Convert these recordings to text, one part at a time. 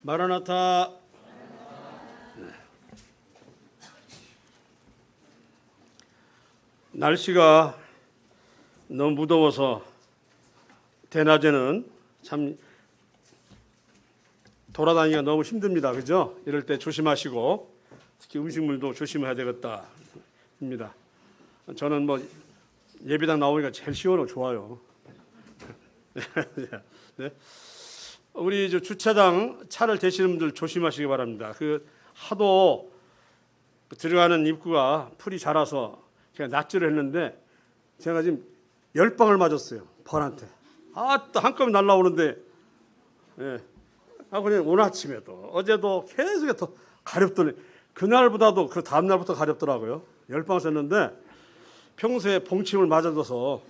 마라나타. 날씨가 너무 무더워서 대낮에는 참 돌아다니기가 너무 힘듭니다. 그죠? 이럴 때 조심하시고 특히 음식물도 조심해야 되겠다입니다. 저는 뭐 예배당 나오니까 제일 시원하고 좋아요. 네. 우리 주차장 차를 대시는 분들 조심하시기 바랍니다. 하도 들어가는 입구가 풀이 자라서 제가 낯질을 했는데 제가 지금 10방을 맞았어요. 벌한테. 또 한꺼번에 날라오는데, 예. 그냥 오늘 아침에도 어제도 계속 더 가렵더니 그날보다도 그 다음날부터 가렵더라고요. 10방 썼는데 평소에 봉침을 맞아줘서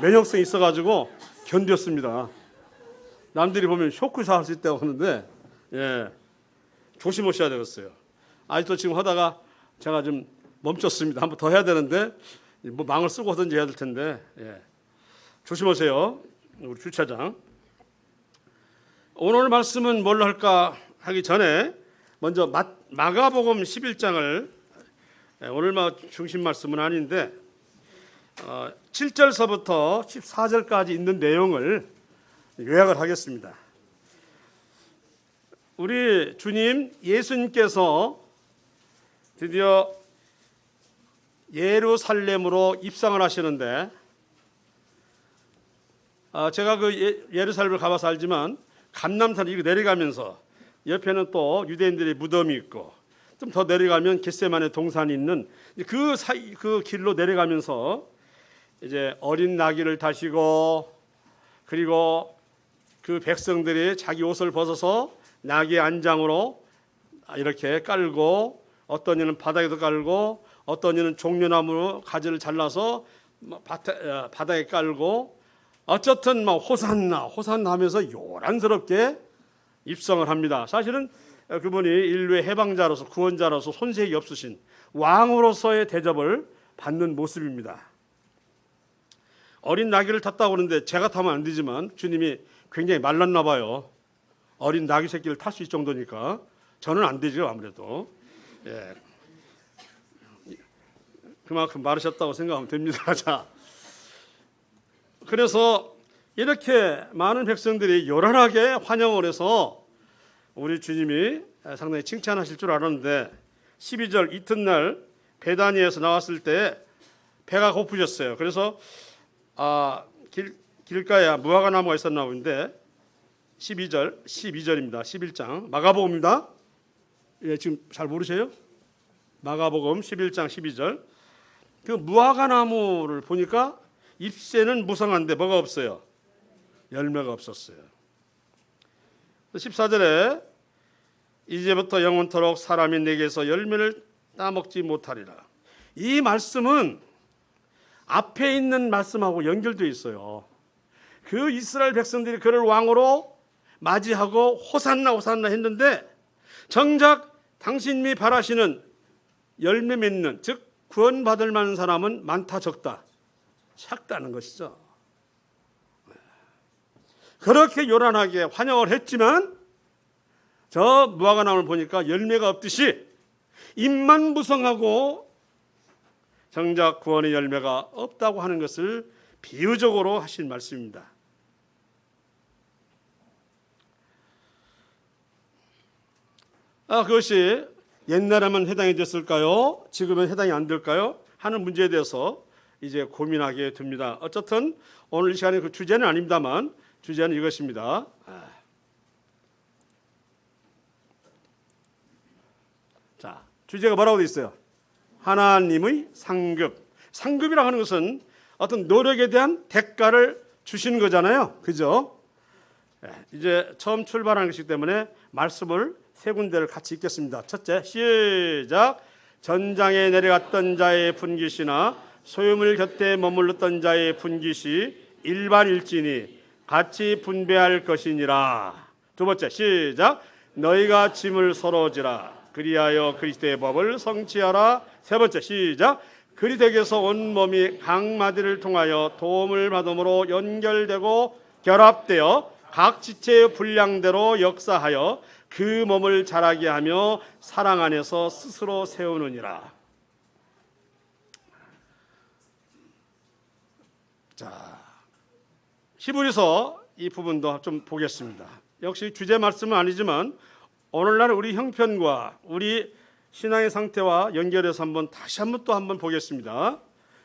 면역성이 있어가지고 견뎠습니다. 남들이 보면 쇼크사 할 수 있다고 하는데, 예, 조심하셔야 되겠어요. 아직도 지금 하다가 제가 좀 멈췄습니다. 한번 더 해야 되는데 뭐 망을 쓰고 하든지 해야 될 텐데, 예, 조심하세요. 우리 주차장. 오늘 말씀은 뭘로 할까 하기 전에 먼저 마가복음 11장을, 오늘 중심 말씀은 아닌데 7절서부터 14절까지 있는 내용을 요약을 하겠습니다. 우리 주님 예수님께서 드디어 예루살렘으로 입성을 하시는데, 제가 예루살렘을 가봐서 알지만 감람산 이렇게 내려가면서 옆에는 또 유대인들의 무덤이 있고 좀 더 내려가면 겟세마네 동산이 있는 그 길로 내려가면서 이제 어린 나귀를 타시고, 그리고 그 백성들이 자기 옷을 벗어서 나귀의 안장으로 이렇게 깔고, 어떤 이는 바닥에도 깔고, 어떤 이는 종려나무로 가지를 잘라서 바닥에 깔고, 어쨌든 호산나 하면서 요란스럽게 입성을 합니다. 사실은 그분이 인류의 해방자로서 구원자로서 손색이 없으신 왕으로서의 대접을 받는 모습입니다. 어린 나귀를 탔다고 하는데 제가 타면 안 되지만 주님이 굉장히 말랐나 봐요. 어린 나귀 새끼를 탈 수 있을 정도니까 저는 안 되죠, 아무래도. 예. 그만큼 마르셨다고 생각하면 됩니다. 자, 그래서 이렇게 많은 백성들이 요란하게 환영을 해서 우리 주님이 상당히 칭찬하실 줄 알았는데 12절 이튿날 베다니에서 나왔을 때 배가 고프셨어요. 그래서 길가에 무화과 나무가 있었나 보는데 12절입니다. 11장 마가복음입니다. 예, 지금 잘 모르세요? 마가복음 11장 12절. 그 무화과 나무를 보니까 잎새는 무성한데 뭐가 없어요? 열매가 없었어요. 14절에 이제부터 영원토록 사람이 내게서 열매를 따먹지 못하리라. 이 말씀은 앞에 있는 말씀하고 연결되어 있어요. 그 이스라엘 백성들이 그를 왕으로 맞이하고 호산나 했는데 정작 당신이 바라시는 열매 맺는, 즉 구원받을 만한 사람은 많다 적다? 작다는 것이죠. 그렇게 요란하게 환영을 했지만 저 무화과 나무를 보니까 열매가 없듯이 잎만 무성하고 정작 구원의 열매가 없다고 하는 것을 비유적으로 하신 말씀입니다. 그것이 옛날에만 해당이 됐을까요? 지금은 해당이 안 될까요? 하는 문제에 대해서 이제 고민하게 됩니다. 어쨌든 오늘 이 시간에 그 주제는 아닙니다만 주제는 이것입니다. 자, 주제가 뭐라고 되어 있어요? 하나님의 상급. 상급이라고 하는 것은 어떤 노력에 대한 대가를 주시는 거잖아요. 그죠? 이제 처음 출발하는 것이기 때문에 말씀을 세 군데를 같이 읽겠습니다. 첫째, 시작. 전장에 내려갔던 자의 분깃이나 소유물 곁에 머물렀던 자의 분깃이 일반일지니 같이 분배할 것이니라. 두 번째, 시작. 너희가 짐을 서로 지라. 그리하여 그리스도의 법을 성취하라. 세 번째, 시작. 그리스도에게서 온 몸이 각 마디를 통하여 도움을 받음으로 연결되고 결합되어 각 지체의 분량대로 역사하여 그 몸을 자라게 하며 사랑 안에서 스스로 세우느니라. 자, 히브리서 이 부분도 좀 보겠습니다. 역시 주제 말씀은 아니지만 오늘날 우리 형편과 우리 신앙의 상태와 연결해서 다시 한번 보겠습니다.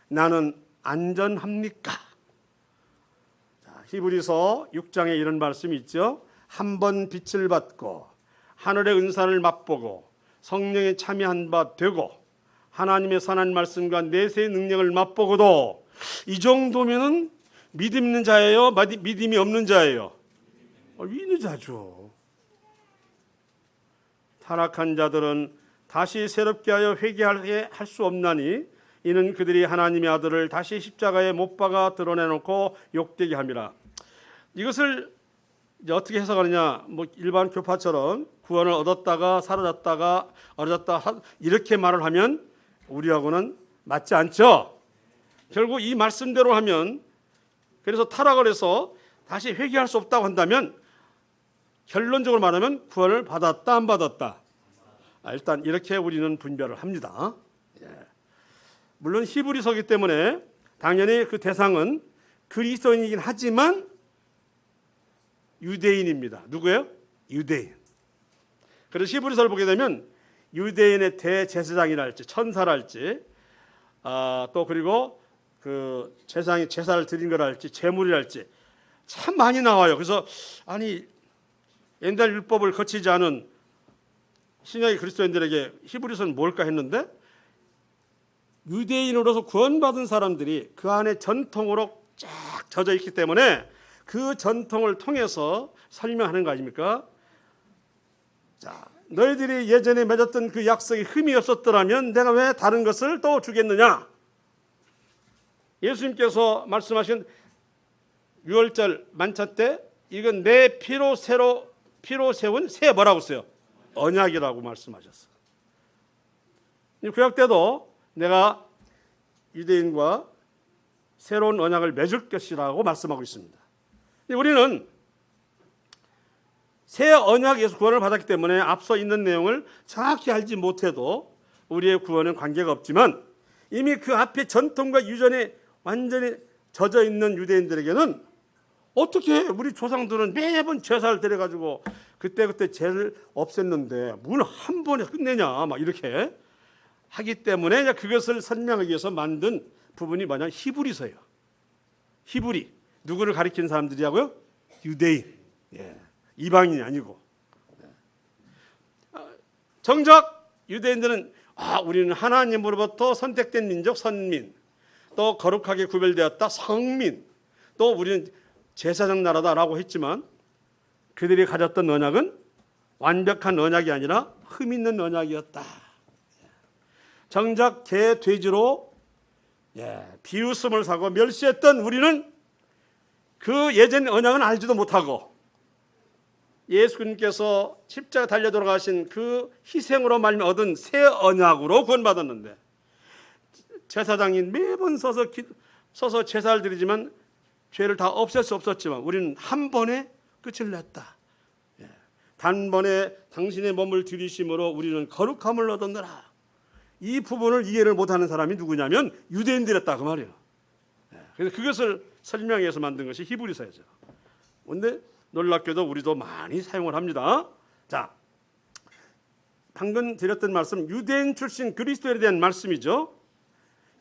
나는 안전합니까? 자, 히브리서 6장에 이런 말씀이 있죠. 한 번 빛을 받고 하늘의 은사를 맛보고 성령에 참여한 바 되고 하나님의 선한 말씀과 내세의 능력을 맛보고도 이 정도면은 믿음 있는 자예요? 믿음이 없는 자예요? 있는 자죠. 타락한 자들은 다시 새롭게 하여 회개하게 할 수 없나니 이는 그들이 하나님의 아들을 다시 십자가에 못 박아 드러내놓고 욕되게 함이라. 이것을 이제 어떻게 해석하느냐? 일반 교파처럼 구원을 얻었다가 사라졌다가 얻었다 이렇게 말을 하면 우리하고는 맞지 않죠. 결국 이 말씀대로 하면, 그래서 타락을 해서 다시 회개할 수 없다고 한다면 결론적으로 말하면 구원을 받았다 안 받았다. 일단 이렇게 우리는 분별을 합니다. 물론 히브리서기 때문에 당연히 그 대상은 그리스도인이긴 하지만 유대인입니다. 누구예요? 유대인. 그래서 히브리서를 보게 되면 유대인의 대제사장이랄지 천사랄지 또 그리고 그 제사를 드린 거랄지 제물이랄지 참 많이 나와요. 그래서 아니 옛날 율법을 거치지 않은 신약의 그리스도인들에게 히브리서는 뭘까 했는데 유대인으로서 구원받은 사람들이 그 안에 전통으로 쫙 젖어 있기 때문에 그 전통을 통해서 설명하는 거 아닙니까? 자, 너희들이 예전에 맺었던 그 약속이 흠이 없었더라면 내가 왜 다른 것을 또 주겠느냐? 예수님께서 말씀하신 유월절 만찬 때 이건 내 피로 세운 새 뭐라고 써요? 언약이라고 말씀하셨어요. 구약 때도 내가 유대인과 새로운 언약을 맺을 것이라고 말씀하고 있습니다. 우리는 새 언약에서 구원을 받았기 때문에 앞서 있는 내용을 정확히 알지 못해도 우리의 구원은 관계가 없지만 이미 그 앞에 전통과 유전에 완전히 젖어 있는 유대인들에게는 어떻게 우리 조상들은 매번 제사를 드려가지고 그때 죄를 없앴는데 뭘 한 번에 끝내냐 막 이렇게 하기 때문에 그것을 설명하기 위해서 만든 부분이 뭐냐면 히브리서예요. 히브리 누구를 가리키는 사람들이라고요? 유대인, 이방인이 아니고. 정작 유대인들은 우리는 하나님으로부터 선택된 민족 선민, 또 거룩하게 구별되었다 성민, 또 우리는 제사장 나라다라고 했지만 그들이 가졌던 언약은 완벽한 언약이 아니라 흠 있는 언약이었다. 정작 개, 돼지로 비웃음을 사고 멸시했던 우리는 그 예전 언약은 알지도 못하고 예수님께서 십자가 달려 돌아가신 그 희생으로 말미 얻은 새 언약으로 구원받았는데 제사장이 매번 서서 제사를 드리지만 죄를 다 없앨 수 없었지만 우리는 한 번에 끝을 냈다. 단번에 당신의 몸을 들이심으로 우리는 거룩함을 얻었느라. 이 부분을 이해를 못하는 사람이 누구냐면 유대인들이었다 그 말이에요. 그래서 그것을 설명해서 만든 것이 히브리서죠. 그런데 놀랍게도 우리도 많이 사용을 합니다. 자, 방금 드렸던 말씀 유대인 출신 그리스도에 대한 말씀이죠.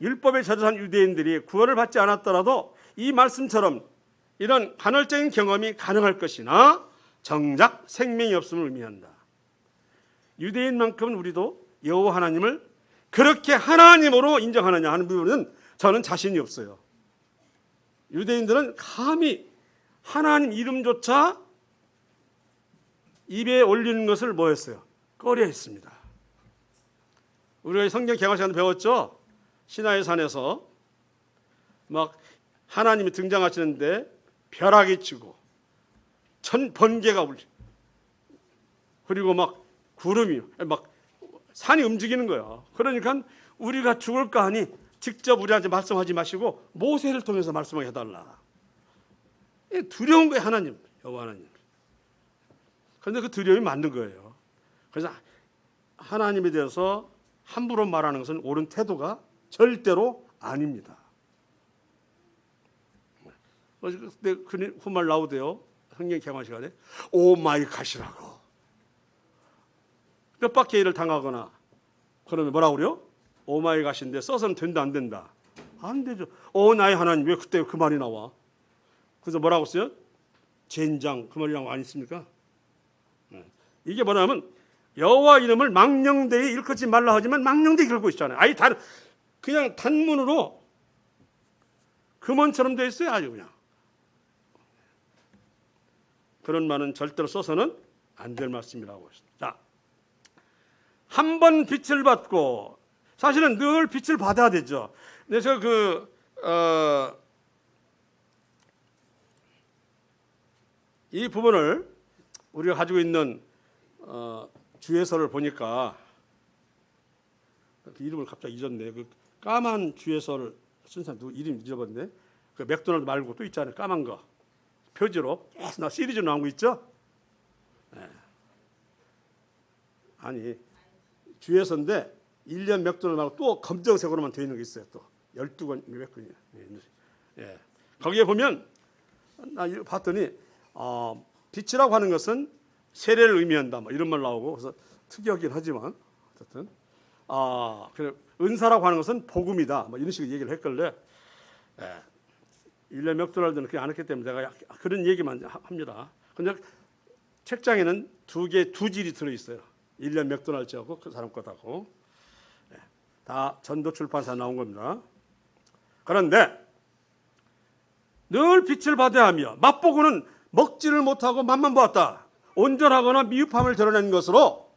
율법에 젖어산 유대인들이 구원을 받지 않았더라도 이 말씀처럼 이런 간헐적인 경험이 가능할 것이나 정작 생명이 없음을 의미한다. 유대인만큼은 우리도 여호와 하나님을 그렇게 하나님으로 인정하느냐 하는 부분은 저는 자신이 없어요. 유대인들은 감히 하나님 이름조차 입에 올리는 것을 뭐했어요? 꺼려했습니다. 우리가 성경 개화 시간에 배웠죠? 시나이 산에서 막 하나님이 등장하시는데 벼락이 치고 번개가 울리고 그리고 막 구름이 막 산이 움직이는 거야. 그러니까 우리가 죽을까 하니 직접 우리한테 말씀하지 마시고 모세를 통해서 말씀하게 해달라. 두려운 거예요. 하나님. 여호와 하나님. 그런데 그 두려움이 맞는 거예요. 그래서 하나님에 대해서 함부로 말하는 것은 옳은 태도가 절대로 아닙니다. 근데 그 말 나오대요. 성경 개관 시간에 오 마이 갓이라고 뜻밖의 일을 당하거나 그러면 뭐라고 그래요? 오 마이 갓인데 써서는 된다 안 된다? 안 되죠. 오 나의 하나님, 왜 그때 그 말이 나와? 그래서 뭐라고 써요? 젠장, 그 말이라고 안 있습니까? 이게 뭐냐면 여호와 이름을 망령되이 일컫지 말라 하지만 망령되이 읽고 있잖아요. 아예 그냥 단문으로 금원처럼 되어 있어요. 아주 그냥. 그런 말은 절대로 써서는 안 될 말씀이라고 했습니다. 자, 한 번 빛을 받고 사실은 늘 빛을 받아야 되죠. 근데 제가 이 부분을 우리가 가지고 있는 주예서를 보니까 그 이름을 갑자기 잊었네. 그 까만 주예서를 쓴 사람 누구 이름 잊어버렸네. 그 맥도날드 말고 또 있잖아요. 까만 거 표지로 계속 나 시리즈 나온 거 있죠. 네. 아니 주예서인데 1년 맥도날드 말고 또 검정색으로만 되어 있는 게 있어요. 또 12권 몇 권이야. 예. 거기에 보면 나 봤더니 빛이라고 하는 것은 세례를 의미한다. 뭐 이런 말 나오고 그래서 특이하긴 하지만 어쨌든 그래 은사라고 하는 것은 복음이다. 뭐 이런 식으로 얘기를 했길래 일련 맥도날드는 그렇게 안 했기 때문에 내가 그런 얘기만 합니다. 근데 책장에는 두 질이 들어 있어요. 일련 맥도날드하고 그 사람 것하고 다 전도 출판사 나온 겁니다. 그런데 늘 빛을 받아야 하며 맛보고는 먹지를 못하고 맛만 보았다. 온전하거나 미흡함을 드러내는 것으로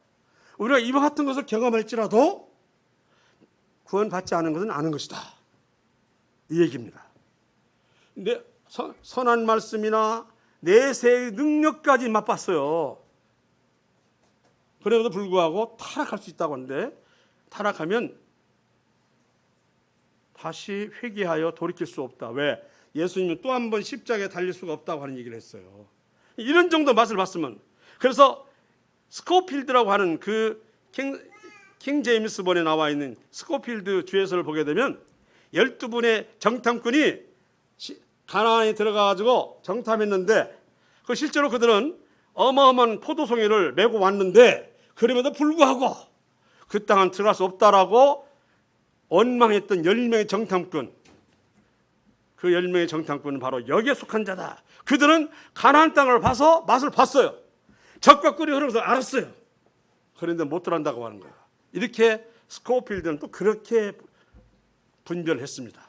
우리가 이와 같은 것을 경험할지라도 구원받지 않은 것은 아는 것이다. 이 얘기입니다. 근데 선한 말씀이나 내세의 능력까지 맛봤어요. 그래도 불구하고 타락할 수 있다고 하는데 타락하면 다시 회개하여 돌이킬 수 없다. 왜? 예수님은 또 한 번 십자가에 달릴 수가 없다고 하는 얘기를 했어요. 이런 정도 맛을 봤으면 그래서 스코필드라고 하는 그 킹 제임스 본에 나와 있는 스코필드 주예서를 보게 되면 12분의 정탐꾼이 가나안에 들어가가지고 정탐했는데 그 실제로 그들은 어마어마한 포도송이를 메고 왔는데 그럼에도 불구하고 그 땅은 들어갈 수 없다라고 원망했던 10명의 정탐꾼, 그 10명의 정탐꾼은 바로 여기에 속한 자다. 그들은 가나안 땅을 봐서 맛을 봤어요. 젖과 꿀이 흐르면서 알았어요. 그런데 못 들어간다고 하는 거예요. 이렇게 스코필드는 또 그렇게 분별했습니다.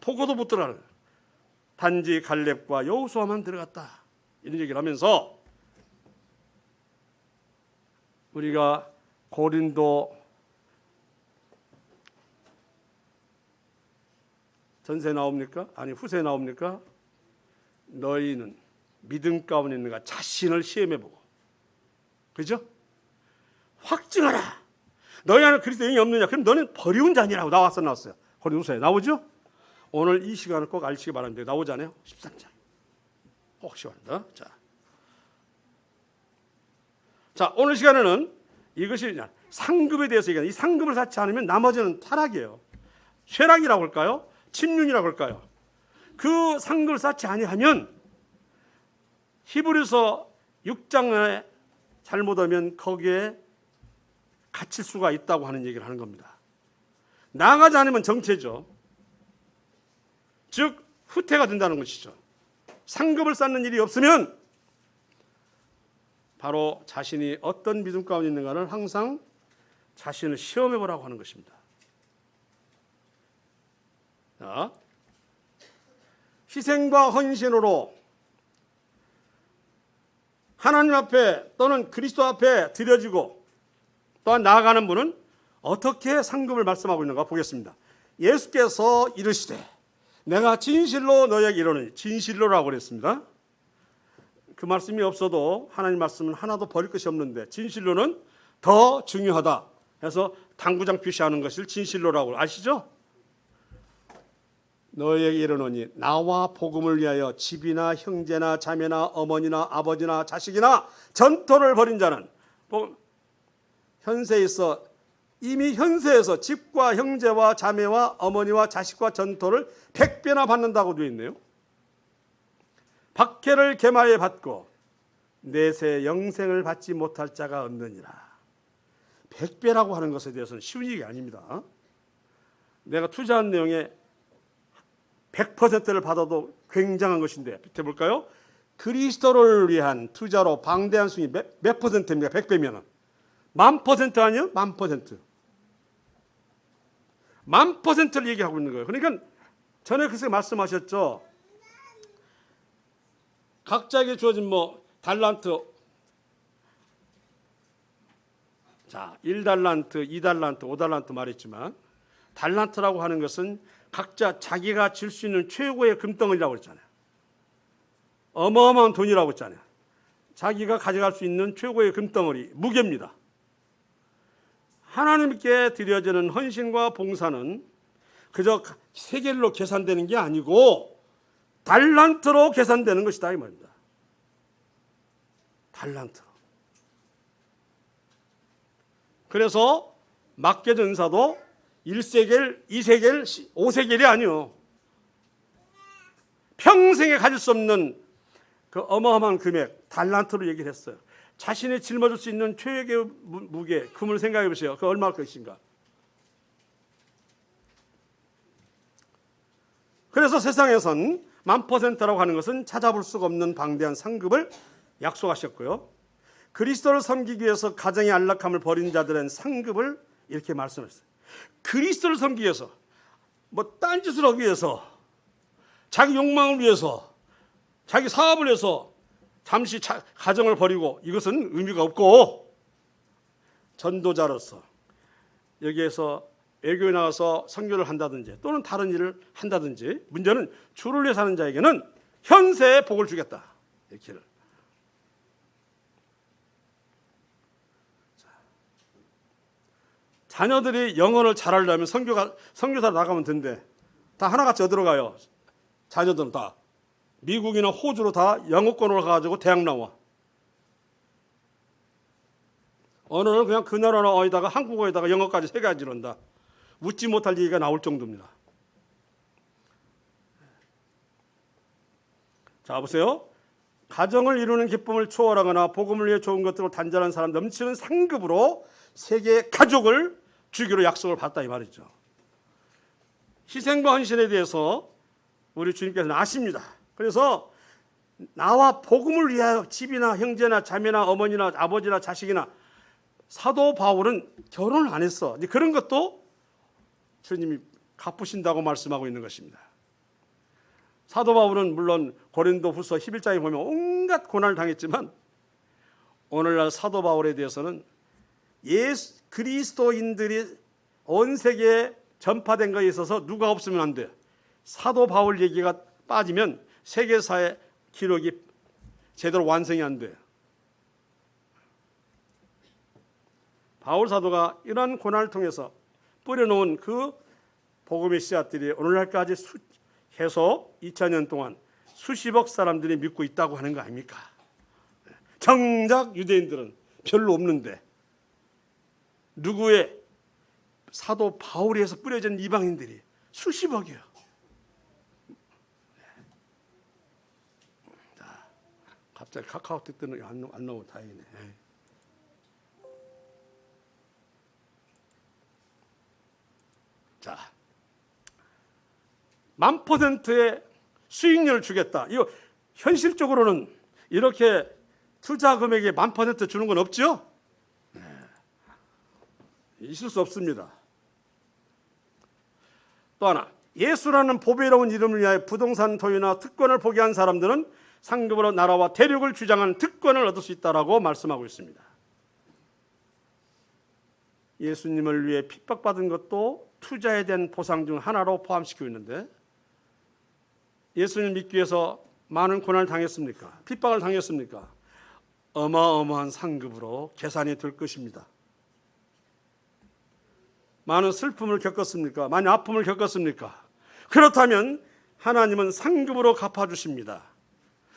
포고도 못 들어가는 거예요. 단지 갈렙과 여호수아만 들어갔다. 이런 얘기를 하면서 우리가 고린도 전세 나옵니까? 아니 후세 나옵니까? 너희는 믿음 가운데 있는가 자신을 시험해보고 그죠? 확증하라. 너희 안에 그리스도인이 없느냐? 그럼 너는 버리운 자니라고 나왔어요. 고린도서에 나오죠? 오늘 이 시간을 꼭 알시기 바랍니다. 나오잖아요. 13장. 꼭 시간입니다. 자, 오늘 시간에는 이것이 상급에 대해서 얘기하는 이 상급을 쌓지 않으면 나머지는 타락이에요. 쇠락이라고 할까요? 침륜이라고 할까요? 그 상급을 쌓지 아니하면 히브리서 6장에 잘못하면 거기에 갇힐 수가 있다고 하는 얘기를 하는 겁니다. 나아가지 않으면 정체죠. 즉 후퇴가 된다는 것이죠. 상급을 쌓는 일이 없으면 바로 자신이 어떤 믿음 가운데 있는가를 항상 자신을 시험해 보라고 하는 것입니다. 자, 희생과 헌신으로 하나님 앞에 또는 그리스도 앞에 드려지고 또한 나아가는 분은 어떻게 상급을 말씀하고 있는가 보겠습니다. 예수께서 이르시되 내가 진실로 너희에게 이르노니 진실로라고 그랬습니다. 그 말씀이 없어도 하나님 말씀은 하나도 버릴 것이 없는데 진실로는 더 중요하다 해서 당구장 표시하는 것을 진실로라고 아시죠? 너희에게 이르노니 나와 복음을 위하여 집이나 형제나 자매나 어머니나 아버지나 자식이나 전토를 벌인 자는 현세에서 이미 현세에서 집과 형제와 자매와 어머니와 자식과 전토를 100배나 받는다고 되어 있네요. 박해를 개마에 받고 내세 영생을 받지 못할 자가 없느니라. 100배라고 하는 것에 대해서는 쉬운 일이 아닙니다. 내가 투자한 내용에 100%를 받아도 굉장한 것인데, 밑에 볼까요? 그리스도를 위한 투자로 방대한 수익이 몇 퍼센트입니까? 100배면 10,000% 아니요? 10,000%. 10,000%를 얘기하고 있는 거예요. 그러니까 전에 그새 말씀하셨죠. 각자에게 주어진 달란트, 자, 1달란트, 2달란트, 5달란트 말했지만 달란트라고 하는 것은 각자 자기가 질 수 있는 최고의 금덩어리라고 했잖아요. 어마어마한 돈이라고 했잖아요. 자기가 가져갈 수 있는 최고의 금덩어리, 무게입니다. 하나님께 드려지는 헌신과 봉사는 그저 세겔로 계산되는 게 아니고 달란트로 계산되는 것이다 이 말입니다. 달란트로. 그래서 맡겨진 은사도 1세겔, 2세겔, 5세겔이 아니요. 평생에 가질 수 없는 그 어마어마한 금액, 달란트로 얘기를 했어요. 자신이 짊어질 수 있는 최고의 무게, 금을 생각해 보세요. 그 얼마일 것인가. 그래서 세상에선 10,000%라고 하는 것은 찾아볼 수가 없는 방대한 상급을 약속하셨고요. 그리스도를 섬기기 위해서 가정의 안락함을 버린 자들은 상급을 이렇게 말씀하셨어요. 그리스도를 섬기기 위해서, 딴짓을 하기 위해서, 자기 욕망을 위해서, 자기 사업을 위해서 잠시 가정을 버리고 이것은 의미가 없고, 전도자로서 여기에서 외교에 나가서 선교를 한다든지 또는 다른 일을 한다든지, 문제는 주를 위해 사는 자에게는 현세에 복을 주겠다. 이렇게를. 자녀들이 영어를 잘하려면 선교사 나가면 된대. 다 하나같이 어디로 가요? 자녀들은 다 미국이나 호주로 다 영어권으로 가가지고 대학 나와. 어느는 그냥 그 나라 어디다가 한국어에다가 영어까지 3가지로 한다. 웃지 못할 얘기가 나올 정도입니다. 자, 보세요. 가정을 이루는 기쁨을 초월하거나 복음을 위해 좋은 것들을 단절한 사람, 넘치는 상급으로 세계의 가족을 주기로 약속을 받았다 이 말이죠. 희생과 헌신에 대해서 우리 주님께서는 아십니다. 그래서 나와 복음을 위하여 집이나 형제나 자매나 어머니나 아버지나 자식이나, 사도 바울은 결혼을 안 했어. 그런 것도 주님이 갚으신다고 말씀하고 있는 것입니다. 사도 바울은 물론 고린도후서 11장에 보면 온갖 고난을 당했지만, 오늘날 사도 바울에 대해서는 그리스도인들이 온 세계에 전파된 것에 있어서 누가 없으면 안 돼. 사도 바울 얘기가 빠지면 세계사의 기록이 제대로 완성이 안 돼. 바울 사도가 이러한 고난을 통해서 뿌려놓은 그 복음의 씨앗들이 오늘날까지 계속 2000년 동안 수십억 사람들이 믿고 있다고 하는 거 아닙니까? 정작 유대인들은 별로 없는데, 누구의? 사도 바울에서 뿌려진 이방인들이 수십억이에요. 자, 갑자기 카카오톡 뜨는 안 나오고 다행이네. 자, 10,000%의 수익률을 주겠다. 이거 현실적으로는 이렇게 투자 금액에 10,000% 주는 건 없죠? 있을 수 없습니다. 또 하나, 예수라는 보배로운 이름을 위하여 부동산 토지나 특권을 포기한 사람들은 상급으로 나라와 대륙을 주장하는 특권을 얻을 수 있다라고 말씀하고 있습니다. 예수님을 위해 핍박받은 것도 투자에 대한 보상 중 하나로 포함시키고 있는데, 예수님 믿기 위해서 많은 고난을 당했습니까? 핍박을 당했습니까? 어마어마한 상급으로 계산이 될 것입니다. 많은 슬픔을 겪었습니까? 많은 아픔을 겪었습니까? 그렇다면 하나님은 상급으로 갚아주십니다.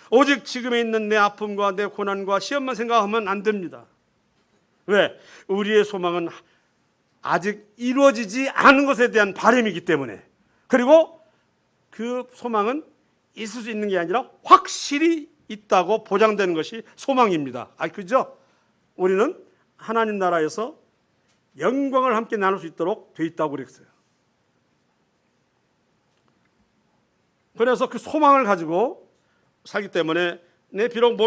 오직 지금에 있는 내 아픔과 내 고난과 시험만 생각하면 안 됩니다. 왜? 우리의 소망은 아직 이루어지지 않은 것에 대한 바람이기 때문에, 그리고 그 소망은 있을 수 있는 게 아니라 확실히 있다고 보장되는 것이 소망입니다. 그죠? 우리는 하나님 나라에서 영광을 함께 나눌 수 있도록 돼 있다고 그랬어요. 그래서 그 소망을 가지고 살기 때문에 내 비록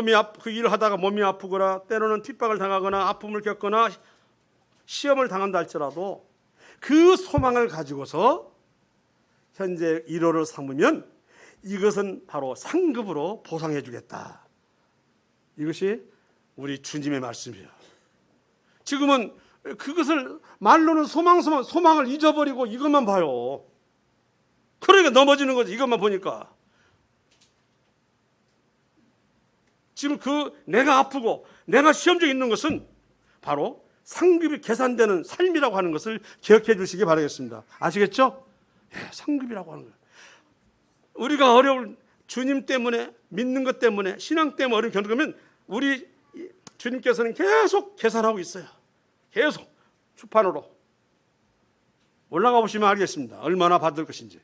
그 일을 하다가 몸이 아프거나 때로는 핍박을 당하거나 아픔을 겪거나 시험을 당한다 할지라도 그 소망을 가지고서 현재 일호를 삼으면 이것은 바로 상급으로 보상해 주겠다. 이것이 우리 주님의 말씀이에요. 지금은 그것을 말로는 소망을 잊어버리고 이것만 봐요. 그러니까 넘어지는 거지. 이것만 보니까. 지금 내가 아프고 내가 시험중에 있는 것은 바로 상급이 계산되는 삶이라고 하는 것을 기억해 주시기 바라겠습니다. 아시겠죠? 상급이라고 하는 거예요. 우리가 어려울 주님 때문에, 믿는 것 때문에, 신앙 때문에 어려움 겪으면 우리 주님께서는 계속 계산하고 있어요. 계속 주판으로 올라가 보시면 알겠습니다. 얼마나 받을 것인지.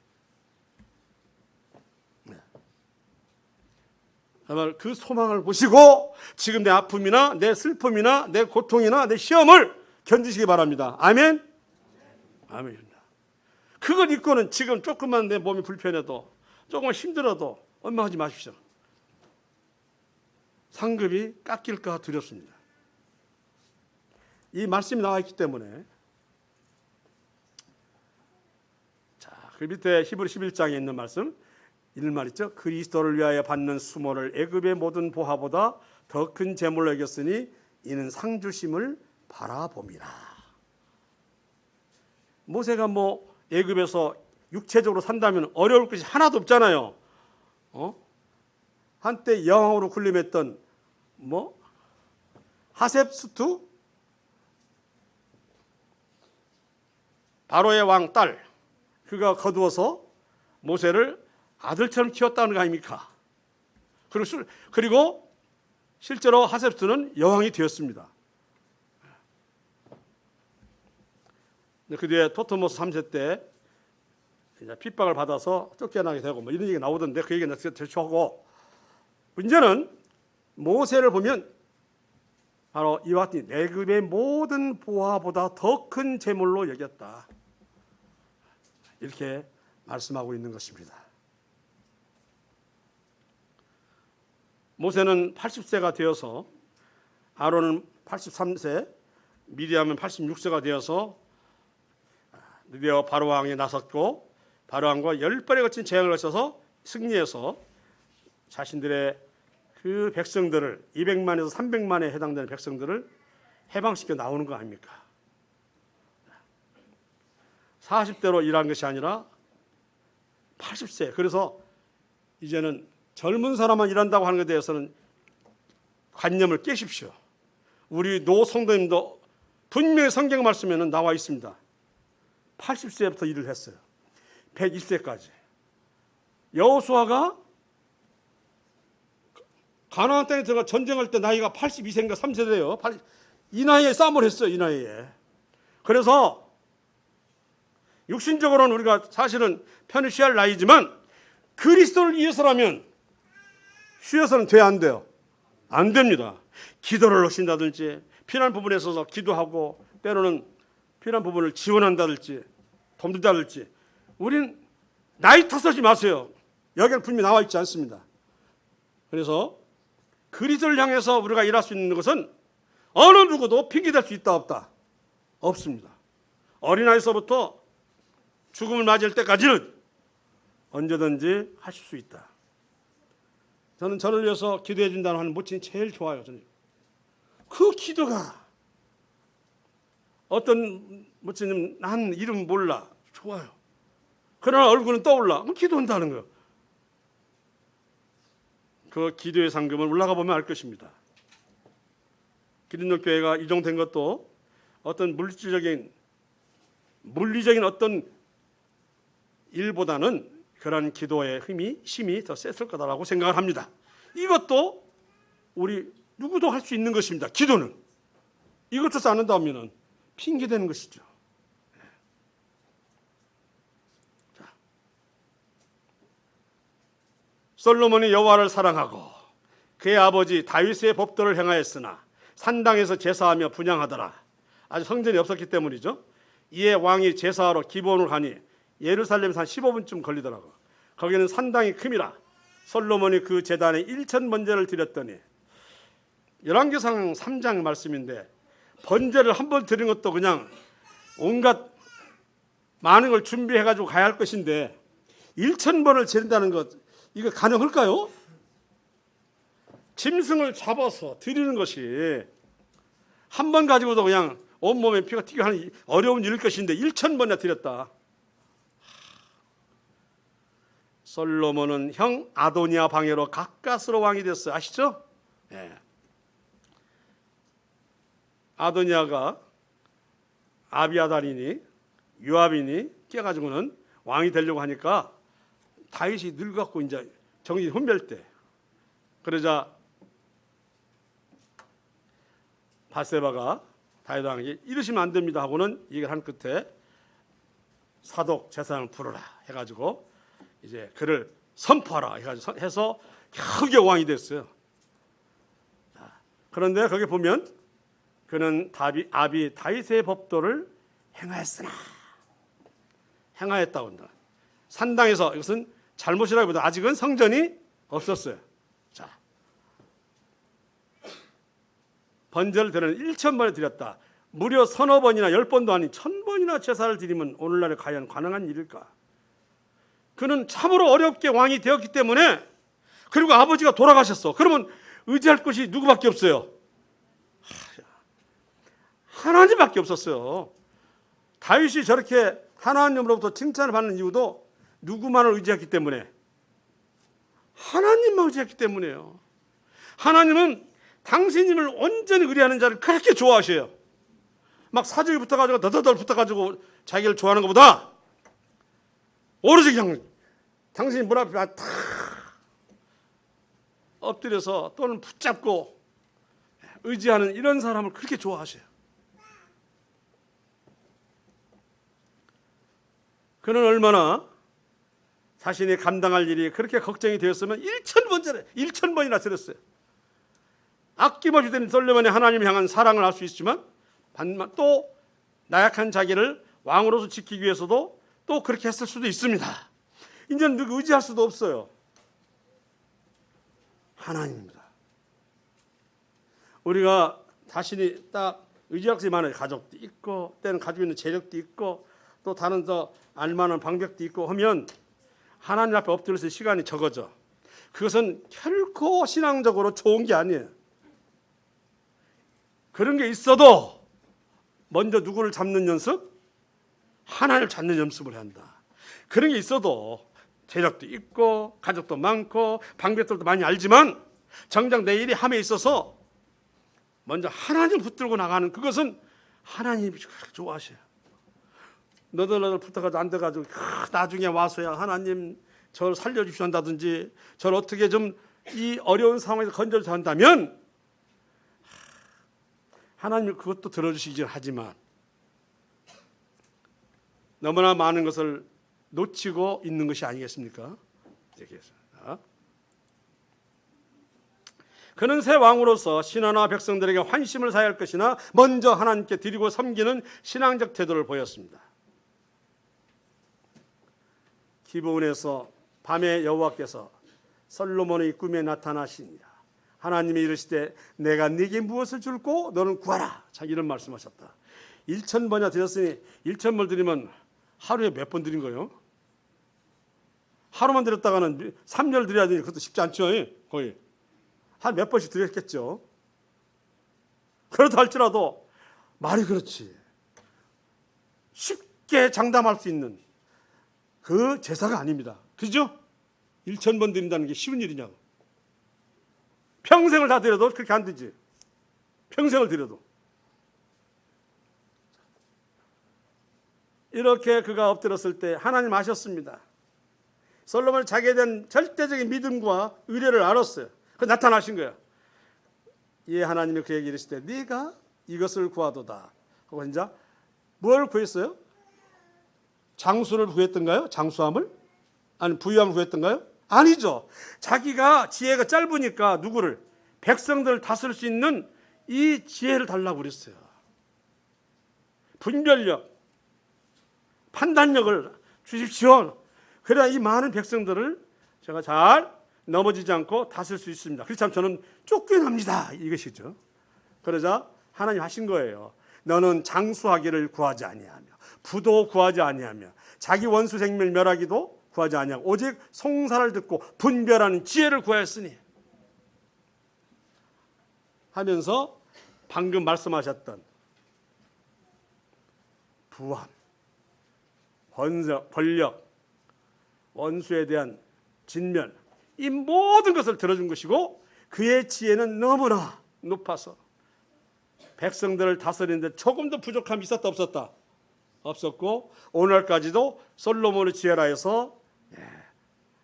정말 그 소망을 보시고 지금 내 아픔이나 내 슬픔이나 내 고통이나 내 시험을 견디시기 바랍니다. 아멘. 아멘입니다. 그걸 잊고는 지금 조금만 내 몸이 불편해도 조금만 힘들어도 원망하지 마십시오. 상급이 깎일까 두렵습니다. 이 말씀이 나와 있기 때문에, 자, 그 밑에 히브리 11장에 있는 말씀, 이런 말 있죠. 그리스도를 위하여 받는 수모를 애굽의 모든 보화보다 더 큰 재물로 여겼으니 이는 상 주심을 바라봄이라. 모세가 애굽에서 육체적으로 산다면 어려울 것이 하나도 없잖아요. 한때 여왕으로 군림했던 하셉스투, 바로의 왕 딸, 그가 거두어서 모세를 아들처럼 키웠다는 거 아닙니까? 그리고 실제로 하셉스투는 여왕이 되었습니다. 그 뒤에 토트모스 3세 때 핍박을 받아서 쫓겨나게 되고 이런 얘기가 나오던데 그 얘기는 제초하고, 문제는 모세를 보면 바로 이와 같은 애굽의 모든 보화보다 더 큰 재물로 여겼다. 이렇게 말씀하고 있는 것입니다. 모세는 80세가 되어서, 아론은 83세, 미리암은 86세가 되어서 드디어 바로왕에 나섰고, 바로왕과 10번에 거친 재앙을 거쳐서 승리해서 자신들의 그 백성들을, 200만에서 300만에 해당되는 백성들을 해방시켜 나오는 거 아닙니까? 40대로 일한 것이 아니라 80세. 그래서 이제는 젊은 사람만 일한다고 하는 것에 대해서는 관념을 깨십시오. 우리 노 성도님도 분명히 성경 말씀에는 나와 있습니다. 80세부터 일을 했어요. 120세까지. 여호수아가 가나안 땅에 들어가 전쟁할 때 나이가 82세인가 3세대예요. 이 나이에 싸움을 했어요. 이 나이에. 그래서 육신적으로는 우리가 사실은 편히 쉬할 나이지만 그리스도를 위해서라면 쉬어서는 돼야 안 돼요. 안 됩니다. 기도를 하신다든지 필요한 부분에 있어서 기도하고 때로는 필요한 부분을 지원한다든지 돕는다든지, 우리는 나이 탓하지 마세요. 여기는 분명히 나와 있지 않습니다. 그래서 그리스도를 향해서 우리가 일할 수 있는 것은 어느 누구도 핑계댈 수 있다 없다? 없습니다. 어린아이서부터 죽음을 맞이할 때까지는 언제든지 하실 수 있다. 저는 저를 위해서 기도해 준다는 하는 모친이 제일 좋아요. 저는 그 기도가, 어떤 모친님 난 이름 몰라, 좋아요. 그러나 얼굴은 떠올라, 기도한다는 거예요. 그 기도의 상급은 올라가 보면 알 것입니다. 기린노 교회가 이종된 것도 어떤 물리적인 어떤 일보다는 그런 기도의 힘이 더 셌을 거다라고 생각을 합니다. 이것도 우리 누구도 할 수 있는 것입니다. 기도는 이것조차 안 한다면 핑계대는 것이죠. 자, 솔로몬이 여호와를 사랑하고 그의 아버지 다윗의 법도를 행하였으나 산당에서 제사하며 분향하더라. 아직 성전이 없었기 때문이죠. 이에 왕이 제사하러 기브온을 가니 예루살렘에서 한 15분쯤 걸리더라고. 거기는 산당이 큼이라 솔로몬이 그 제단에 1천 번제를 드렸더니, 열왕기상 3장 말씀인데 번제를 한 번 드린 것도 그냥 온갖 많은 걸 준비해가지고 가야 할 것인데 1천 번을 드린다는 것, 이거 가능할까요? 짐승을 잡아서 드리는 것이 한 번 가지고도 그냥 온몸에 피가 튀게 하는 어려운 일일 것인데 1천 번이나 드렸다. 솔로몬은 형 아도니아 방해로 가까스로 왕이 됐어요. 아시죠? 네. 아도니아가 아비아달이니 요압이니 깨가지고는 왕이 되려고 하니까 다윗이 늙었고 이제 정신이 혼멸돼. 그러자 바세바가 다윗 왕에게 이러시면 안 됩니다 하고는 얘기를 한 끝에 사독 제사장을 부르라 해가지고 이제 그를 선포하라 해서 겨우겨우 왕이 됐어요. 그런데 거기 보면 그는 아비 다윗의 법도를 행하였으나, 행하였다고 한다. 산당에서, 이것은 잘못이라기보다 아직은 성전이 없었어요. 자, 번제를 드리는 1천 번에 드렸다. 무려 서너 번이나 10번도 아닌 1000번이나 제사를 드리면 오늘날에 과연 가능한 일일까? 그는 참으로 어렵게 왕이 되었기 때문에, 그리고 아버지가 돌아가셨어. 그러면 의지할 것이 누구밖에 없어요? 하나님밖에 없었어요. 다윗이 저렇게 하나님으로부터 칭찬을 받는 이유도 누구만을 의지했기 때문에, 하나님만 의지했기 때문이에요. 하나님은 당신님을 온전히 의뢰하는 자를 그렇게 좋아하셔요. 막 사족이 붙어가지고 더더덜 붙어가지고 자기를 좋아하는 것보다 오로지 그냥 당신이 문 앞에 탁 엎드려서 또는 붙잡고 의지하는 이런 사람을 그렇게 좋아하셔요. 그는 얼마나 자신이 감당할 일이 그렇게 걱정이 되었으면 1천 번이나 드렸어요. 아낌없이 된 솔로몬의 하나님 향한 사랑을 알 수 있지만 또 나약한 자기를 왕으로서 지키기 위해서도 또 그렇게 했을 수도 있습니다. 이제는 누구 의지할 수도 없어요. 하나님입니다. 우리가 자신이 딱 의지할 것이 많아요. 가족도 있고 때는 가지고 있는 재력도 있고 또 다른 더 알만한 방법도 있고 하면 하나님 앞에 엎드려서 시간이 적어져. 그것은 결코 신앙적으로 좋은 게 아니에요. 그런 게 있어도 먼저 누구를 잡는 연습? 하나님을 찾는 연습을 한다. 그런 게 있어도 재력도 있고 가족도 많고 방법들도 많이 알지만 정작 내 일이 함에 있어서 먼저 하나님 붙들고 나가는, 그것은 하나님이 좋아하셔요. 너덜너덜 붙어가지고 안 돼가지고 나중에 와서야 하나님 저를 살려주시오 한다든지 저를 어떻게 좀 이 어려운 상황에서 건져주셔야 한다면 하나님이 그것도 들어주시긴 하지만 너무나 많은 것을 놓치고 있는 것이 아니겠습니까? 그는 새 왕으로서 신하나 백성들에게 환심을 사야 할 것이나 먼저 하나님께 드리고 섬기는 신앙적 태도를 보였습니다. 기브온에서 밤에 여호와께서 솔로몬의 꿈에 나타나시니라. 하나님이 이르시되 내가 네게 무엇을 줄고 너는 구하라. 자, 이런 말씀하셨다. 1,000번이나 드렸으니 1,000번 드리면 하루에 몇 번 드린 거예요? 하루만 드렸다가는 3년 드려야 되니 그것도 쉽지 않죠. 거의 한 몇 번씩 드렸겠죠. 그렇다 할지라도 말이 그렇지 쉽게 장담할 수 있는 그 제사가 아닙니다. 그죠? 1,000번 드린다는 게 쉬운 일이냐고. 평생을 다 드려도 그렇게 안 되지. 평생을 드려도. 이렇게 그가 엎드렸을 때 하나님 아셨습니다. 솔로몬은 자기에 대한 절대적인 믿음과 의뢰를 알았어요. 그 나타나신 거예요. 예, 하나님이 그에게 이르시되 네가 이것을 구하도다 하고 이제 뭘 구했어요? 장수를 구했던가요? 장수함을? 아니 부유함을 구했던가요? 아니죠. 자기가 지혜가 짧으니까 누구를? 백성들을 다스릴 수 있는 이 지혜를 달라고 그랬어요. 분별력, 판단력을 주십시오. 그래야 이 많은 백성들을 제가 잘 넘어지지 않고 다스릴 수 있습니다. 그렇지 않으면 저는 쫓겨납니다. 이것이죠. 그러자 하나님 하신 거예요. 너는 장수하기를 구하지 아니하며 부도 구하지 아니하며 자기 원수 생명을 멸하기도 구하지 아니하고 오직 송사를 듣고 분별하는 지혜를 구하였으니 하면서 방금 말씀하셨던 부함, 권력, 원수에 대한 진멸, 이 모든 것을 들어준 것이고 그의 지혜는 너무나 높아서 백성들을 다스리는데 조금도 부족함이 있었다 없었다? 없었고 오늘까지도 솔로몬의 지혜라 해서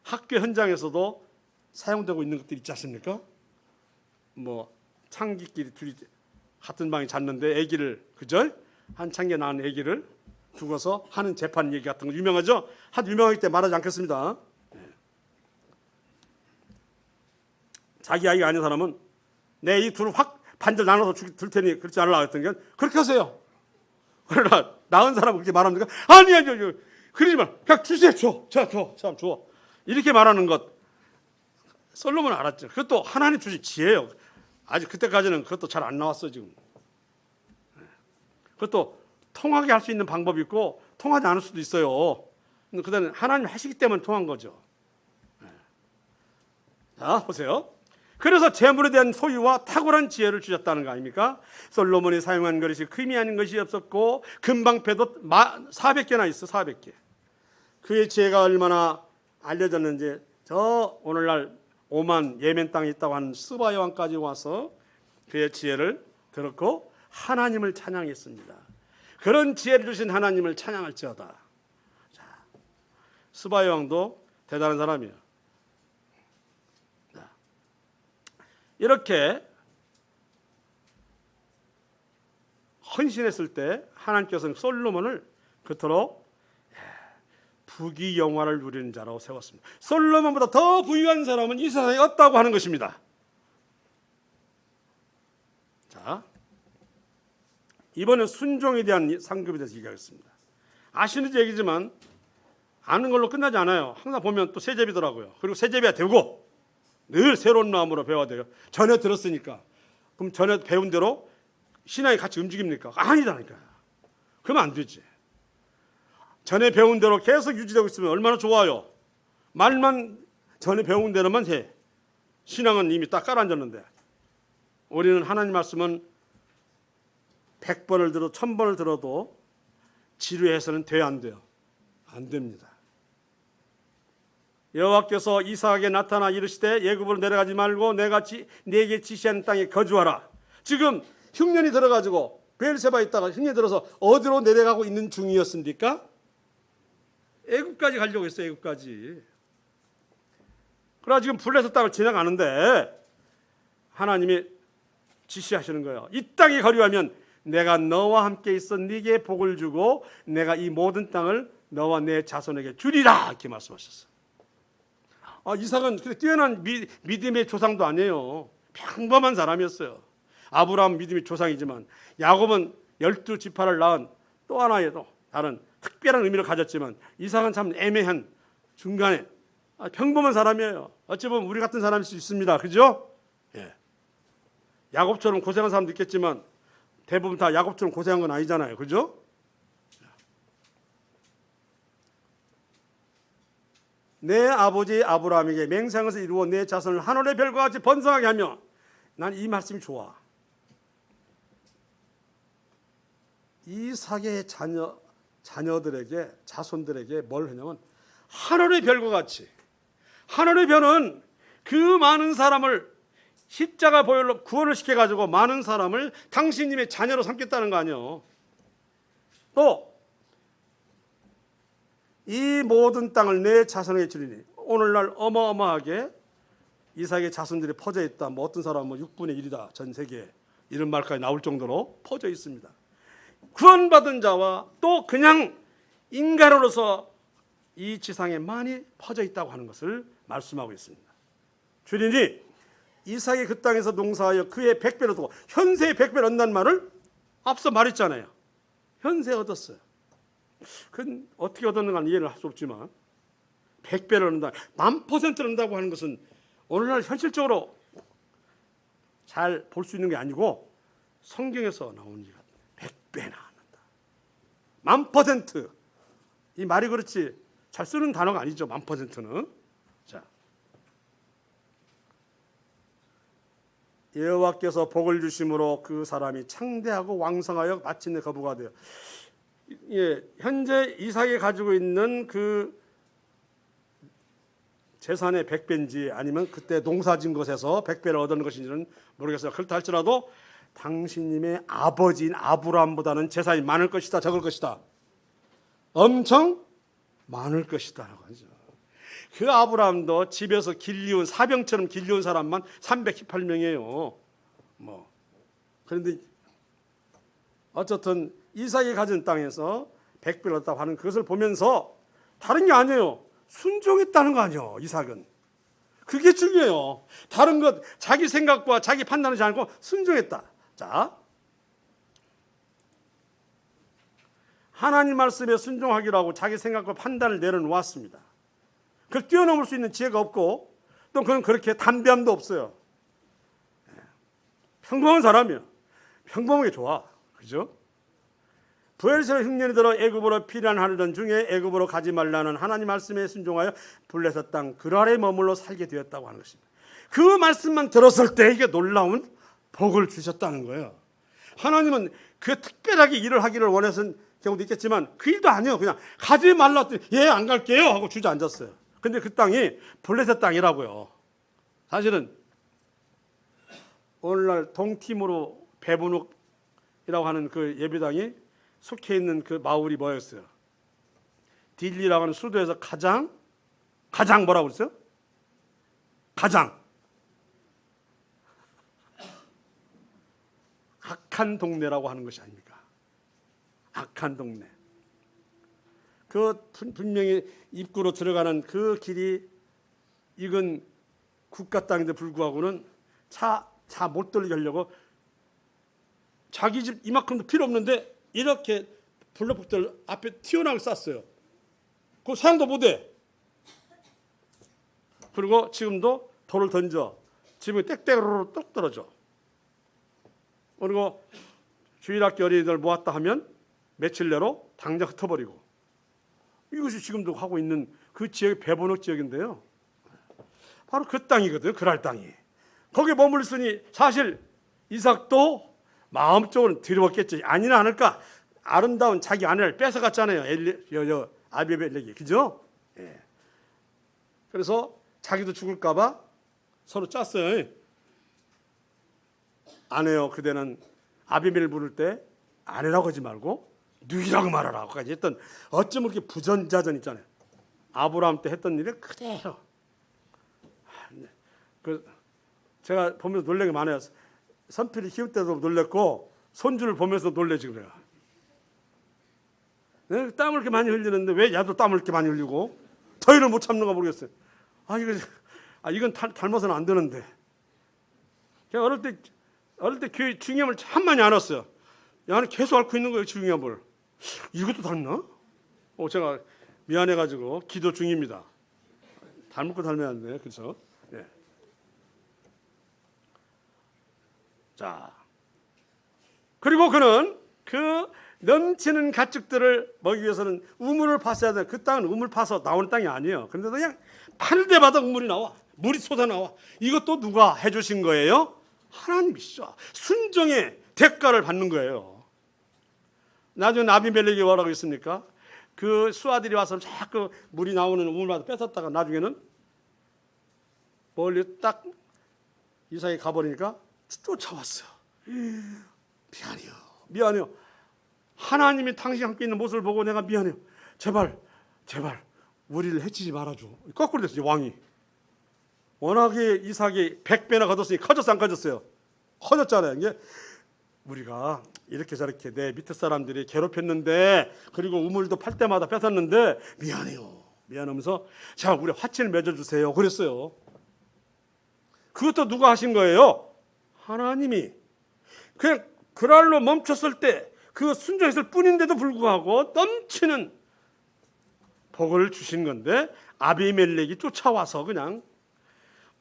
학교 현장에서도 사용되고 있는 것들이 있지 않습니까? 뭐 창기끼리 둘이 같은 방에 잤는데 아기를, 그죠? 한 창기에 낳은 아기를 두고서 하는 재판 얘기 같은 거 유명하죠? 하도 유명하기 때문에 말하지 않겠습니다. 자기 아이가 아닌 사람은 내 이 둘을 확 반절 나눠서 줄 테니 그렇지 않으려고 했던 게 그렇게 하세요. 그러나 낳은 사람은 그렇게 말합니까? 아니 그러지 마. 그냥 주세요. 줘. 이렇게 말하는 것 솔로몬은 알았죠. 그것도 하나님 주신 지혜예요. 아직 그때까지는 그것도 잘 안 나왔어 지금. 그것도 통하게 할 수 있는 방법이 있고 통하지 않을 수도 있어요. 그다음에 하나님 하시기 때문에 통한 거죠. 자 보세요. 그래서 재물에 대한 소유와 탁월한 지혜를 주셨다는 거 아닙니까? 솔로몬이 사용한 그릇이 금이 아닌 것이 없었고 금방패도 400개나 있어. 400개. 그의 지혜가 얼마나 알려졌는지 저 오늘날 오만 예멘 땅에 있다고 하는 스바 여왕까지 와서 그의 지혜를 들었고 하나님을 찬양했습니다. 그런 지혜를 주신 하나님을 찬양할지어다. 자, 스바 여왕도 대단한 사람이에요. 자, 이렇게 헌신했을 때 하나님께서는 솔로몬을 그토록 부귀 영화를 누리는 자라고 세웠습니다. 솔로몬보다 더 부유한 사람은 이 세상에 없다고 하는 것입니다. 자, 이번엔 순종에 대한 상급에 대해서 얘기하겠습니다. 아시는 얘기지만 아는 걸로 끝나지 않아요. 항상 보면 또 세제비더라고요. 그리고 세제비가 되고 늘 새로운 마음으로 배워야 돼요. 전에 들었으니까. 그럼 전에 배운 대로 신앙이 같이 움직입니까? 아니다니까요. 그러면 안 되지. 전에 배운 대로 계속 유지되고 있으면 얼마나 좋아요. 말만 전에 배운 대로만 해. 신앙은 이미 딱 깔아앉았는데 우리는 하나님 말씀은 100번을 들어도 1000번을 들어도 지루해서는 돼야 안 돼요. 안 됩니다. 여호와께서 이삭에게 나타나 이르시되 애굽으로 내려가지 말고 내가 네게 지시하는 땅에 거주하라. 지금 흉년이 들어가지고 베엘세바에 있다가 흉년이 들어서 어디로 내려가고 있는 중이었습니까? 애굽까지 가려고 했어요. 애굽까지. 그러나 지금 블레셋 땅을 지나가는데 하나님이 지시하시는 거예요. 이 땅에 거류하면 내가 너와 함께 있어 네게 복을 주고 내가 이 모든 땅을 너와 내 자손에게 주리라 이렇게 말씀하셨어요. 이삭은 뛰어난 믿음의 조상도 아니에요. 평범한 사람이었어요. 아브라함 믿음의 조상이지만 야곱은 12지파를 낳은 또 하나의 또 다른 특별한 의미를 가졌지만 이삭은 참 애매한 중간에 평범한 사람이에요. 어찌 보면 우리 같은 사람일 수 있습니다. 그죠? 예. 야곱처럼 고생한 사람도 있겠지만 대부분 다 야곱처럼 고생한 건 아니잖아요. 그죠? 내 아버지 아브라함에게 맹세한 것을 이루어 내 자손을 하늘의 별과 같이 번성하게 하며 난 이 말씀이 좋아. 이삭의 자녀들에게 자손들에게 뭘 하냐면 하늘의 별과 같이. 하늘의 별은 그 많은 사람을 십자가 보혈로 구원을 시켜가지고 많은 사람을 당신님의 자녀로 삼겠다는 거 아니에요. 또 이 모든 땅을 내 자손에게 주리니 오늘날 어마어마하게 이삭의 자손들이 퍼져 있다. 뭐 어떤 사람은 6분의 1이다. 전 세계에. 이런 말까지 나올 정도로 퍼져 있습니다. 구원받은 자와 또 그냥 인간으로서 이 지상에 많이 퍼져 있다고 하는 것을 말씀하고 있습니다. 주님이 이삭이 그 땅에서 농사하여 그의 100배를 얻고 현세의 100배를 얻는 말을 앞서 말했잖아요. 현세 얻었어요. 그건 어떻게 얻었는가는 이해를 할 수 없지만 100배를 얻는다, 1000%를 얻는다고 하는 것은 오늘날 현실적으로 잘 볼 수 있는 게 아니고 성경에서 나오는 얘기가 100배나 얻는다. 1000%. 이 말이 그렇지 잘 쓰는 단어가 아니죠. 1000%는. 자, 여호와께서 복을 주심으로 그 사람이 창대하고 왕성하여 마침내 거부가 돼요. 예, 현재 이삭이 가지고 있는 그 재산의 100배인지 아니면 그때 농사진 것에서 100배를 얻은 것인지는 모르겠어요. 그렇다 할지라도 당신님의 아버지인 아브라함보다는 재산이 많을 것이다, 적을 것이다. 엄청 많을 것이다라고 하죠. 그 아브라함도 집에서 길리운 사병처럼 길리운 사람만 318명이에요. 뭐 그런데 어쨌든 이삭이 가진 땅에서 100배를 얻었다고 하는 그것을 보면서 다른 게 아니에요. 순종했다는 거 아니에요. 이삭은. 그게 중요해요. 다른 것 자기 생각과 자기 판단하지 않고 순종했다. 자, 하나님 말씀에 순종하기로 하고 자기 생각과 판단을 내려놓았습니다. 그걸 뛰어넘을 수 있는 지혜가 없고 또 그건 그렇게 담대함도 없어요. 평범한 사람이야. 평범하게 좋아. 그죠? 부엘세바 흉년이 들어 애굽으로 피난하려던 중에 애굽으로 가지 말라는 하나님 말씀에 순종하여 블레셋 땅 그 아래 머물러 살게 되었다고 하는 것입니다. 그 말씀만 들었을 때 이게 놀라운 복을 주셨다는 거예요. 하나님은 그 특별하게 일을 하기를 원해서는 경우도 있겠지만 그 일도 아니에요. 그냥 가지 말라 했더니 예, 안 갈게요 하고 주저앉았어요. 근데 그 땅이 블레셋 땅이라고요. 사실은 오늘날 동티모르 베브룩이라고 하는 그 예배당이 속해 있는 그 마을이 뭐였어요? 딜리라고 하는 수도에서 가장 뭐라고 그랬어요? 가장 악한 동네라고 하는 것이 아닙니까? 악한 동네. 그 분명히 입구로 들어가는 그 길이 이건 국가 땅인데 불구하고는 차 못 들게 하려고 자기 집 이만큼도 필요 없는데 이렇게 블록들 앞에 튀어나오게 쌌어요. 그거 사용도 못해. 그리고 지금도 돌을 던져 집에 땡땡으로 똑 떨어져. 그리고 주일학교 어린이들 모았다 하면 며칠 내로 당장 흩어버리고. 이것이 지금도 하고 있는 그 지역이 배번호 지역인데요. 바로 그 땅이거든요. 그랄 땅이. 거기에 머물렀으니 사실 이삭도 마음적으로는 두려웠겠지. 아니나 않을까. 아름다운 자기 아내를 뺏어갔잖아요. 아비멜렉이. 그죠? 예. 그래서 자기도 죽을까 봐 서로 짰어요. 아내여 그대는 아비멜을 부를 때 아내라고 하지 말고 누이라고 말하라고 까지 했던 어쩌면 그렇게 부전자전 있잖아요. 아브라함 때 했던 일이 그대로. 제가 보면서 놀란 게 많아요. 선필이 키울 때도 놀랬고 손주를 보면서 놀래 지금 내가. 땀을 이렇게 많이 흘리는데 왜 야도 땀을 이렇게 많이 흘리고 더위를 못 참는가 모르겠어요. 이건 닮아서는 안 되는데. 제가 어릴 때 교회 중염을 참 많이 앓았어요. 나는 계속 앓고 있는 거예요, 중염을. 이것도 닮나? 제가 미안해가지고 기도 중입니다. 닮을 거 닮아야 안 돼, 그렇죠? 예. 자, 그리고 그는 그 넘치는 가축들을 먹기 위해서는 우물을 파서야 돼. 그 땅은 우물 파서 나오는 땅이 아니에요. 그런데 그냥 파는 데마다 우물이 나와. 물이 쏟아나와. 이것도 누가 해주신 거예요? 하나님이시죠. 순종의 대가를 받는 거예요. 나중에 아비멜렉이 뭐라고 했습니까? 그 수아들이 와서 자꾸 물이 나오는 우물마다 뺏었다가 나중에는 멀리 딱 이삭이 가버리니까 쫓아왔어요. 미안해요. 하나님이 당신이 함께 있는 모습을 보고 내가 미안해요. 제발 우리를 해치지 말아줘. 거꾸로 됐어요. 왕이. 워낙에 이삭이 100배나 거뒀으니 커졌어 안 커졌어요? 커졌잖아요. 이게 우리가 이렇게 저렇게 내 밑에 사람들이 괴롭혔는데, 그리고 우물도 팔 때마다 뺏었는데 미안해요. 미안하면서 자, 우리 화친을 맺어주세요. 그랬어요. 그것도 누가 하신 거예요? 하나님이. 그냥 그랄로 멈췄을 때 그 순종했을 뿐인데도 불구하고 넘치는 복을 주신 건데, 아비멜렉이 쫓아와서 그냥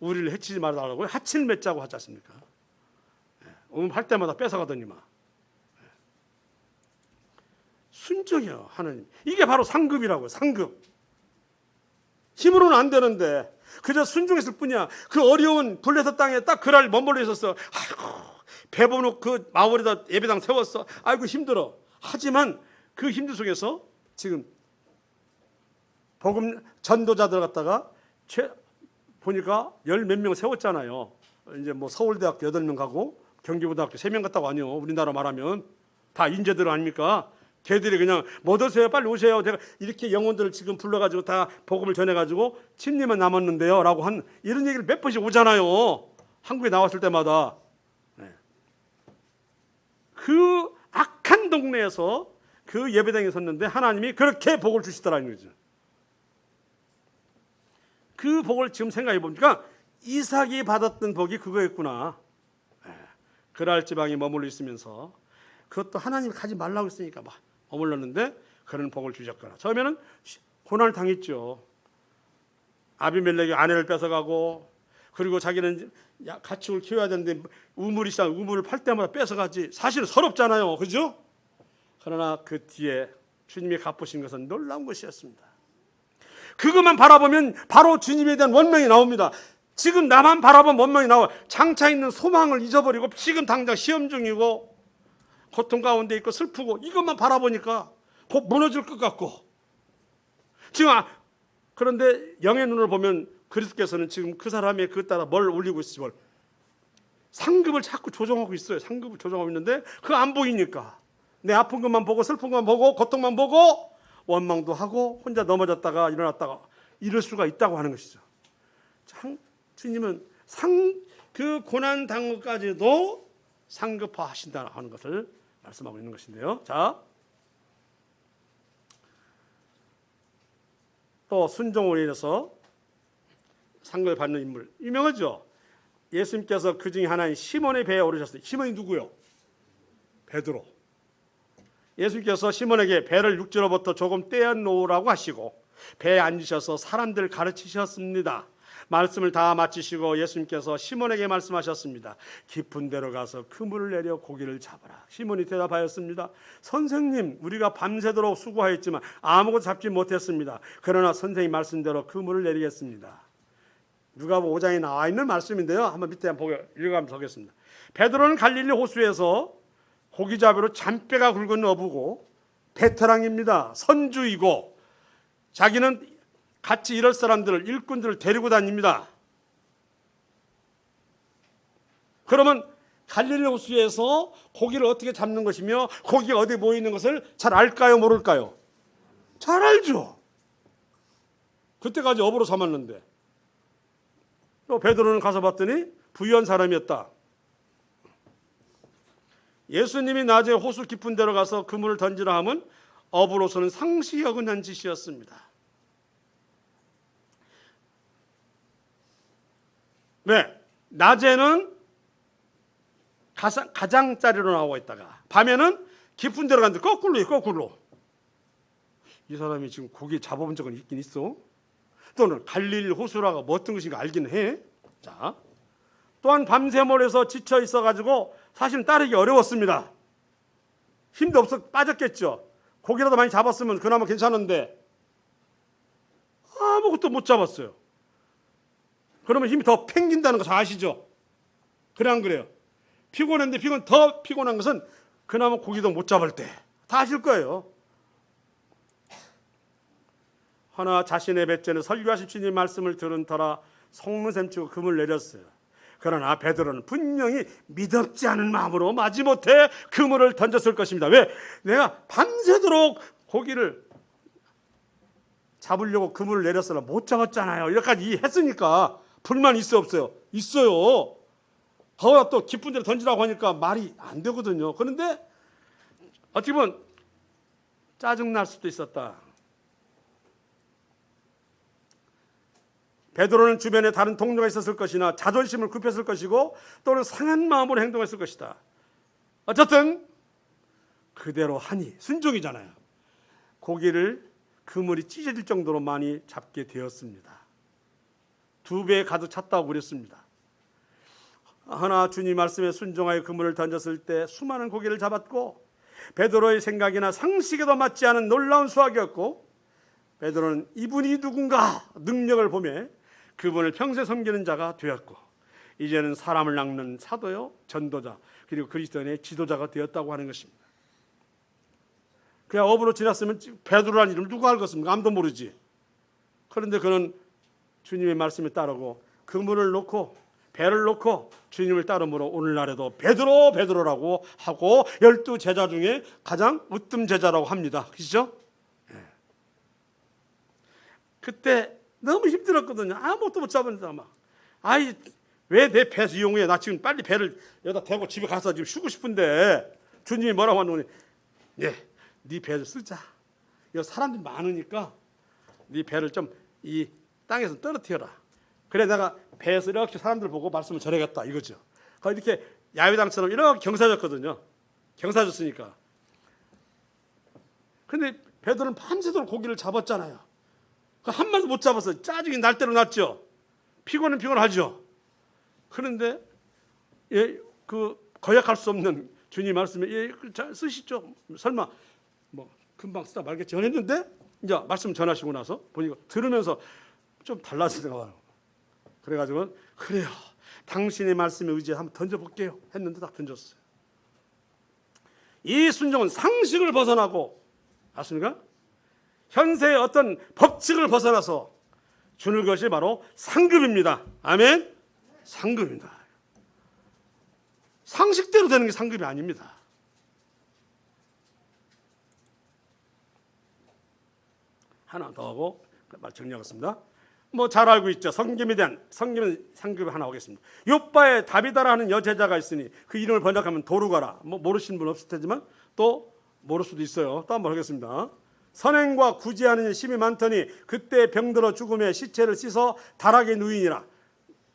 우리를 해치지 말라고 화친을 맺자고 하지 않습니까? 할 때마다 뺏어가더니만. 순종이요, 하나님. 이게 바로 상급이라고요. 상급. 힘으로는 안 되는데 그저 순종했을 뿐이야. 그 어려운 블레셋 땅에 딱 그날 머물러 있었어. 아이고, 배번호 그 마을에다 예배당 세웠어. 아이고 힘들어. 하지만 그 힘들 속에서 지금 복음 전도자들 갖다가 보니까 10몇 명 세웠잖아요. 이제 뭐 서울대학교 8명 가고 경기고등학교 3명 갔다고 아니요. 우리나라 말하면 다 인재들 아닙니까? 걔들이 그냥 뭐 드세요? 빨리 오세요. 내가 이렇게 영혼들을 지금 불러가지고 다 복음을 전해가지고 침님은 남았는데요 라고 한 이런 얘기를 몇 번씩 오잖아요. 한국에 나왔을 때마다. 네. 그 악한 동네에서 그 예배당에 섰는데 하나님이 그렇게 복을 주시더라는 거죠. 그 복을 지금 생각해 보니까 이삭이 받았던 복이 그거였구나. 네. 그랄 지방에 머물러 있으면서 그것도 하나님이 가지 말라고 했으니까 막 머물렀는데 그런 복을 주셨거나. 처음에는 고난을 당했죠. 아비멜렉이 아내를 뺏어가고, 그리고 자기는 가축을 키워야 되는데 우물이 있어 우물을 팔 때마다 뺏어가지. 사실은 서럽잖아요, 그죠? 그러나 그 뒤에 주님이 갚으신 것은 놀라운 것이었습니다. 그것만 바라보면 바로 주님에 대한 원망이 나옵니다. 지금 나만 바라보면 원망이 나와. 장차 있는 소망을 잊어버리고 지금 당장 시험 중이고 고통 가운데 있고 슬프고 이것만 바라보니까 곧 무너질 것 같고. 지금 그런데 영의 눈을 보면 그리스도께서는 지금 그 사람의 그것 따라 뭘 올리고 있을지 뭘 상급을 자꾸 조정하고 있어요. 상급을 조정하고 있는데 그거 안 보이니까 내 아픈 것만 보고 슬픈 것만 보고 고통만 보고 원망도 하고 혼자 넘어졌다가 일어났다가 이럴 수가 있다고 하는 것이죠. 주님은 그 고난 당까지도 상급화하신다 하는 것을 말씀하고 있는 것인데요. 자, 또 순종으로 인해서 상급을 받는 인물 유명하죠. 예수님께서 그 중에 하나인 시몬의 배에 오르셨어요. 시몬이 누구요? 베드로. 예수님께서 시몬에게 배를 육지로부터 조금 떼어놓으라고 하시고 배에 앉으셔서 사람들 가르치셨습니다. 말씀을 다 마치시고 예수님께서 시몬에게 말씀하셨습니다. 깊은 데로 가서 그물을 내려 고기를 잡아라. 시몬이 대답하였습니다. 선생님, 우리가 밤새도록 수고하였지만 아무것도 잡지 못했습니다. 그러나 선생님 말씀대로 그물을 내리겠습니다. 누가복음 5장에 나와 있는 말씀인데요. 한번 밑에 읽어가면서 보겠습니다. 베드로는 갈릴리 호수에서 고기 잡이로 잔뼈가 굵은 어부고 베테랑입니다. 선주이고 자기는 같이 일할 사람들을 일꾼들을 데리고 다닙니다. 그러면 갈릴리 호수에서 고기를 어떻게 잡는 것이며 고기가 어디 모여 있는 것을 잘 알까요? 모를까요? 잘 알죠. 그때까지 어부로 삼았는데 또 베드로는 가서 봤더니 부유한 사람이었다. 예수님이 낮에 호수 깊은 데로 가서 그물을 던지라 하면 어부로서는 상식이 어긋난 짓이었습니다. 왜? 낮에는 가장자리로 나오고 있다가 밤에는 깊은 데로 갔는데 거꾸로. 이 사람이 지금 고기 잡아본 적은 있긴 있어. 또는 갈릴리 호수라가 뭐 어떤 것인가 알긴 해. 자, 또한 밤새몰에서 지쳐 있어가지고 사실은 따르기 어려웠습니다. 힘도 없어 빠졌겠죠. 고기라도 많이 잡았으면 그나마 괜찮은데 아무것도 못 잡았어요. 그러면 힘이 더 팽긴다는 거 잘 아시죠? 그래 안 그래요? 피곤한데 더 피곤한 것은 그나마 고기도 못 잡을 때. 다 아실 거예요. 하나 자신의 배째는 설교하신 주님 말씀을 들은 터라 속는셈 치고 금을 내렸어요. 그러나 베드로는 분명히 믿음지 않은 마음으로 마지못해 그물을 던졌을 것입니다. 왜? 내가 밤새도록 고기를 잡으려고 그물을 내렸으나 못 잡았잖아요. 이렇게까지 했으니까 불만 있어 없어요? 있어요. 거기다 또 깊은 데로 던지라고 하니까 말이 안 되거든요. 그런데 어떻게 보면 짜증날 수도 있었다. 베드로는 주변에 다른 동료가 있었을 것이나 자존심을 굽혔을 것이고 또는 상한 마음으로 행동했을 것이다. 어쨌든 그대로 하니 순종이잖아요. 고기를 그물이 찢어질 정도로 많이 잡게 되었습니다. 2배 가득 찼다고 그랬습니다. 하나 주님 말씀에 순종하여 그물을 던졌을 때 수많은 고기를 잡았고 베드로의 생각이나 상식에도 맞지 않은 놀라운 수확이었고 베드로는 이분이 누군가 능력을 보며 그분을 평생 섬기는 자가 되었고 이제는 사람을 낚는 사도요 전도자 그리고 그리스도인의 지도자가 되었다고 하는 것입니다. 그냥 업으로 지났으면 베드로라는 이름을 누가 알겠습니까? 아무도 모르지. 그런데 그는 주님의 말씀에 따르고 그물을 놓고 배를 놓고 주님을 따름으로 오늘날에도 베드로 베드로라고 하고 12제자 중에 가장 으뜸 제자라고 합니다. 그렇죠? 그때 너무 힘들었거든요. 아무것도 못 잡았는데 막 아이 왜 내 배 이용해? 나 지금 빨리 배를 여기다 대고 집에 가서 지금 쉬고 싶은데 주님이 뭐라고 하노니? 네 배를 쓰자. 여기 사람들이 많으니까 네 배를 좀 이 땅에서 떨어뜨려라. 그래 내가 배에서 이렇게 사람들 보고 말씀을 전하겠다 이거죠. 이렇게 야외당처럼 이렇게 경사졌거든요. 경사졌으니까. 근데 베드로는 밤새도록 고기를 잡았잖아요. 한 마리도 못 잡았어요. 짜증이 날 대로 났죠. 피곤은 피곤하죠. 그런데 거역할 수 없는 주님 말씀에 쓰시죠. 설마 뭐 금방 쓰다 말겠지 했는데 이제 말씀 전하시고 나서 보니까 들으면서 좀 달라지더라고요. 봐요. 그래가지고 그래요. 당신의 말씀에 의지해 한번 던져볼게요 했는데 딱 던졌어요. 이 순종은 상식을 벗어나고 맞습니까? 현세의 어떤 법칙을 벗어나서 주는 것이 바로 상급입니다. 아멘? 상급입니다. 상식대로 되는 게 상급이 아닙니다. 하나 더 하고 말 정리하겠습니다. 뭐 잘 알고 있죠. 성김에 대한 상급이 하나 오겠습니다. 욥바에 다비다라는 여제자가 있으니 그 이름을 번역하면 도루가라. 뭐 모르시는 분 없을 테지만 또 모를 수도 있어요. 또 한번 하겠습니다. 선행과 구제하는 심이 많더니 그때 병들어 죽음에 시체를 씻어 다락에 누이니라.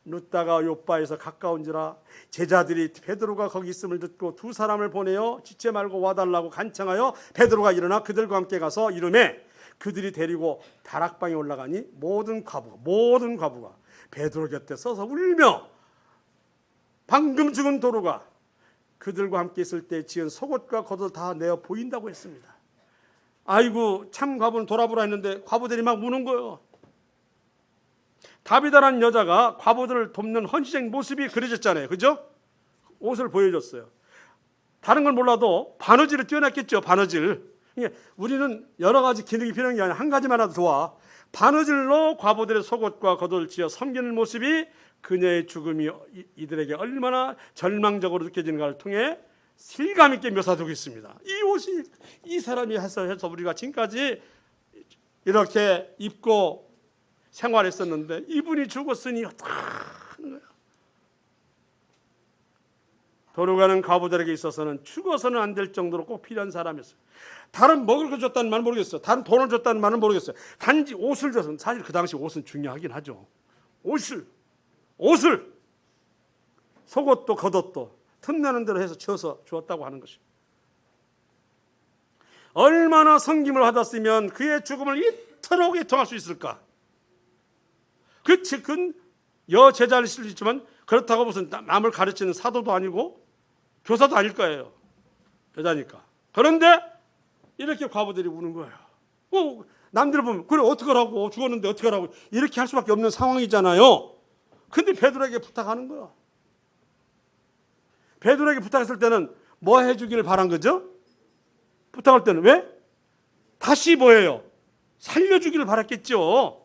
룻다가 욥바에서 가까운지라 제자들이 베드로가 거기 있음을 듣고 두 사람을 보내어 지체 말고 와달라고 간청하여 베드로가 일어나 그들과 함께 가서 이르매 그들이 데리고 다락방에 올라가니 모든 과부가 베드로 곁에 서서 울며 방금 죽은 도루가 그들과 함께 있을 때 지은 속옷과 겉을 다 내어 보인다고 했습니다. 아이고 참 과부는 돌아보라 했는데 과부들이 막 우는 거예요. 다비다라는 여자가 과부들을 돕는 헌신적인 모습이 그려졌잖아요. 그죠? 옷을 보여줬어요. 다른 건 몰라도 바느질을 뛰어났겠죠. 바느질. 우리는 여러 가지 기능이 필요한 게 아니라 한 가지만라도 좋아. 바느질로 과부들의 속옷과 겉을 지어 섬기는 모습이 그녀의 죽음이 이들에게 얼마나 절망적으로 느껴지는가를 통해 실감 있게 묘사되고 있습니다. 이 옷이 이 사람이 해서 우리가 지금까지 이렇게 입고 생활했었는데 이분이 죽었으니 어떡하는 거야. 도루가는 과부들에게 있어서는 죽어서는 안 될 정도로 꼭 필요한 사람이었어요. 다른 먹을 거 줬다는 말은 모르겠어요. 다른 돈을 줬다는 말은 모르겠어요. 단지 옷을 줬으면 사실 그 당시 옷은 중요하긴 하죠. 옷을 속옷도 겉옷도 틈나는 대로 해서 쳐서 주었다고 하는 것입니다. 얼마나 섬김을 받았으면 그의 죽음을 이토록 애통할 수 있을까? 그 여제자일 수도 있지만 그렇다고 무슨 남을 가르치는 사도도 아니고 교사도 아닐 거예요. 여자니까. 그런데 이렇게 과부들이 우는 거예요. 남들 보면 그래 어떡하라고 죽었는데 어떡하라고 이렇게 할 수밖에 없는 상황이잖아요. 근데 베드로에게 부탁하는 거야. 베드로에게 부탁했을 때는 뭐 해주기를 바란 거죠? 부탁할 때는 왜? 다시 뭐예요? 살려주기를 바랐겠죠.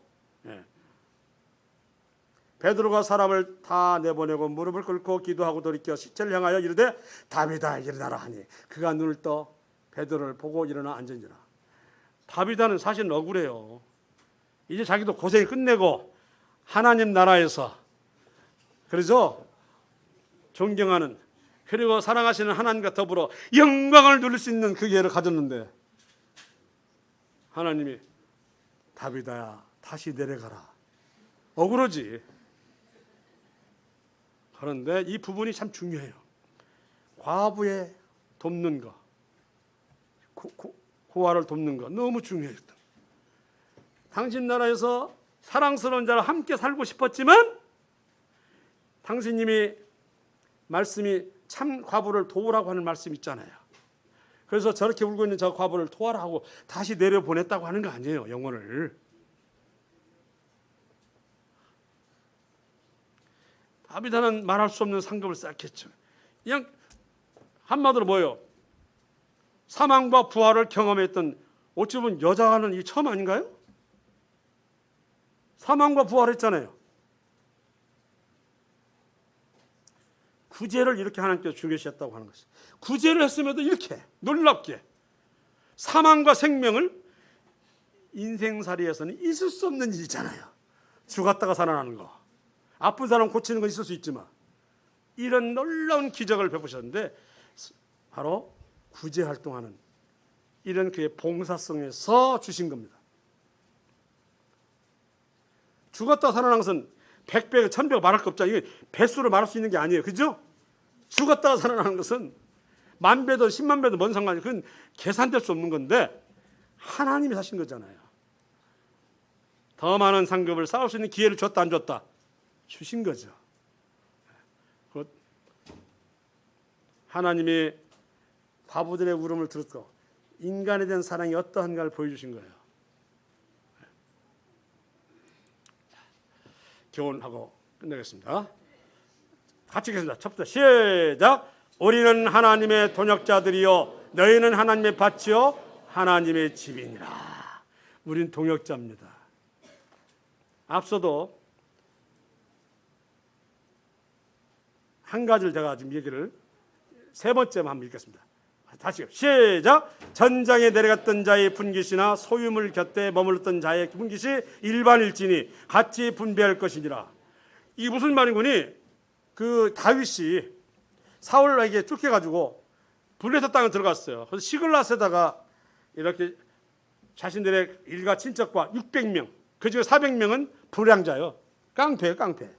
베드로가 사람을 다 내보내고 무릎을 꿇고 기도하고 돌이켜 시체를 향하여 이르되 다비다 일어나라 하니 그가 눈을 떠 베드로를 보고 일어나 앉은지라. 다비다는 사실 억울해요. 이제 자기도 고생 끝내고 하나님 나라에서 그러죠? 존경하는 그리고 사랑하시는 하나님과 더불어 영광을 누릴 수 있는 그 기회를 가졌는데 하나님이 다윗아 다시 내려가라. 억울하지. 그런데 이 부분이 참 중요해요. 과부의 돕는 거, 고아를 돕는 거 너무 중요해요. 당신 나라에서 사랑스러운 자와 함께 살고 싶었지만 당신님이 말씀이 참 과부를 도우라고 하는 말씀 있잖아요. 그래서 저렇게 울고 있는 저 과부를 도와라 하고 다시 내려보냈다고 하는 거 아니에요. 영혼을. 다윗은 말할 수 없는 상급을 쌓겠죠. 그냥 한마디로 뭐예요? 사망과 부활을 경험했던 어찌 보면 여자는 이 처음 아닌가요? 사망과 부활했잖아요. 구제를 이렇게 하나님께서 중요시했다고 하는 것이. 구제를 했음에도 이렇게 놀랍게 사망과 생명을 인생살이에서는 있을 수 없는 일이잖아요. 죽었다가 살아나는 거. 아픈 사람 고치는 건 있을 수 있지만 이런 놀라운 기적을 베푸셨는데 바로 구제 활동하는 이런 그의 봉사성에서 주신 겁니다. 죽었다 살아난 것은 100배, 1000배가 말할 거 없잖아요. 이게 배수로 말할 수 있는 게 아니에요. 그죠? 죽었다가 살아나는 것은 10,000배든 100,000배든 뭔 상관이에요. 그건 계산될 수 없는 건데 하나님이 하신 거잖아요. 더 많은 상급을 쌓을 수 있는 기회를 줬다 안 줬다? 주신 거죠. 하나님이 과부들의 울음을 들었고 인간에 대한 사랑이 어떠한가를 보여주신 거예요. 교훈하고 끝내겠습니다. 같이 읽겠습니다. 첫 번째 시작. 우리는 하나님의 동역자들이요 너희는 하나님의 밭이요 하나님의 집이니라. 우린 동역자입니다. 앞서도 한 가지를 제가 지금 얘기를 세 번째만 한번 읽겠습니다. 다시 시작. 전장에 내려갔던 자의 분깃이나 소유물 곁에 머물렀던 자의 분깃이 일반일지니 같이 분배할 것이니라. 이게 무슨 말이구니? 그 다윗이 사울에게 쫓겨가지고 블레셋 땅에 들어갔어요. 그래서 시글랏에다가 이렇게 자신들의 일가 친척과 600명, 그중에 400명은 불량자요. 깡패예요, 깡패.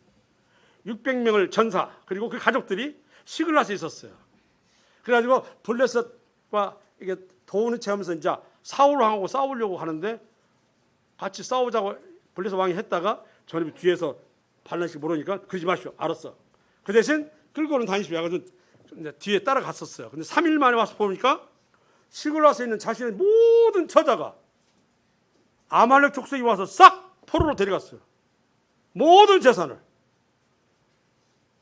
600명을 전사 그리고 그 가족들이 시글랏에 있었어요. 그래가지고 블레셋과 이게 도우는 체하면서 이제 사울왕하고 싸우려고 하는데 같이 싸우자고 블레셋 왕이 했다가 저놈이 뒤에서 반란씩 모르니까 그러지 마시오. 알았어. 그 대신 끌고는 다니시오. 해가지고 뒤에 따라갔었어요. 근데 3일 만에 와서 보니까 시글랏에 있는 자신의 모든 처자가 아말렉 족속이 와서 싹 포로로 데려갔어요. 모든 재산을.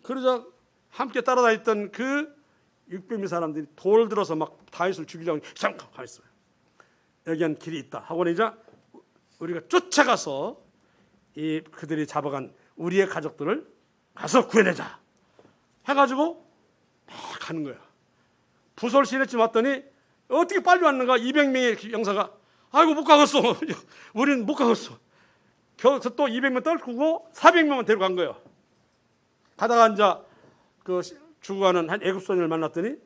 그러자 함께 따라다녔던 그 600명 사람들이 돌 들어서 막 다윗을 죽이려고 잠깐 가있어요. 여기엔 길이 있다 하고는 이제 우리가 쫓아가서 이 그들이 잡아간 우리의 가족들을 가서 구해내자 해가지고 막 가는 거야. 부설 시내쯤 왔더니 어떻게 빨리 왔는가? 200명의 영사가 아이고 못 가겠어. 우리는 못 가겠어. 겨우서 또 200명 떨구고 400명만 데려간 거예요. 가다가 이제 그 죽어가는 한 애굽 소년을 만났더니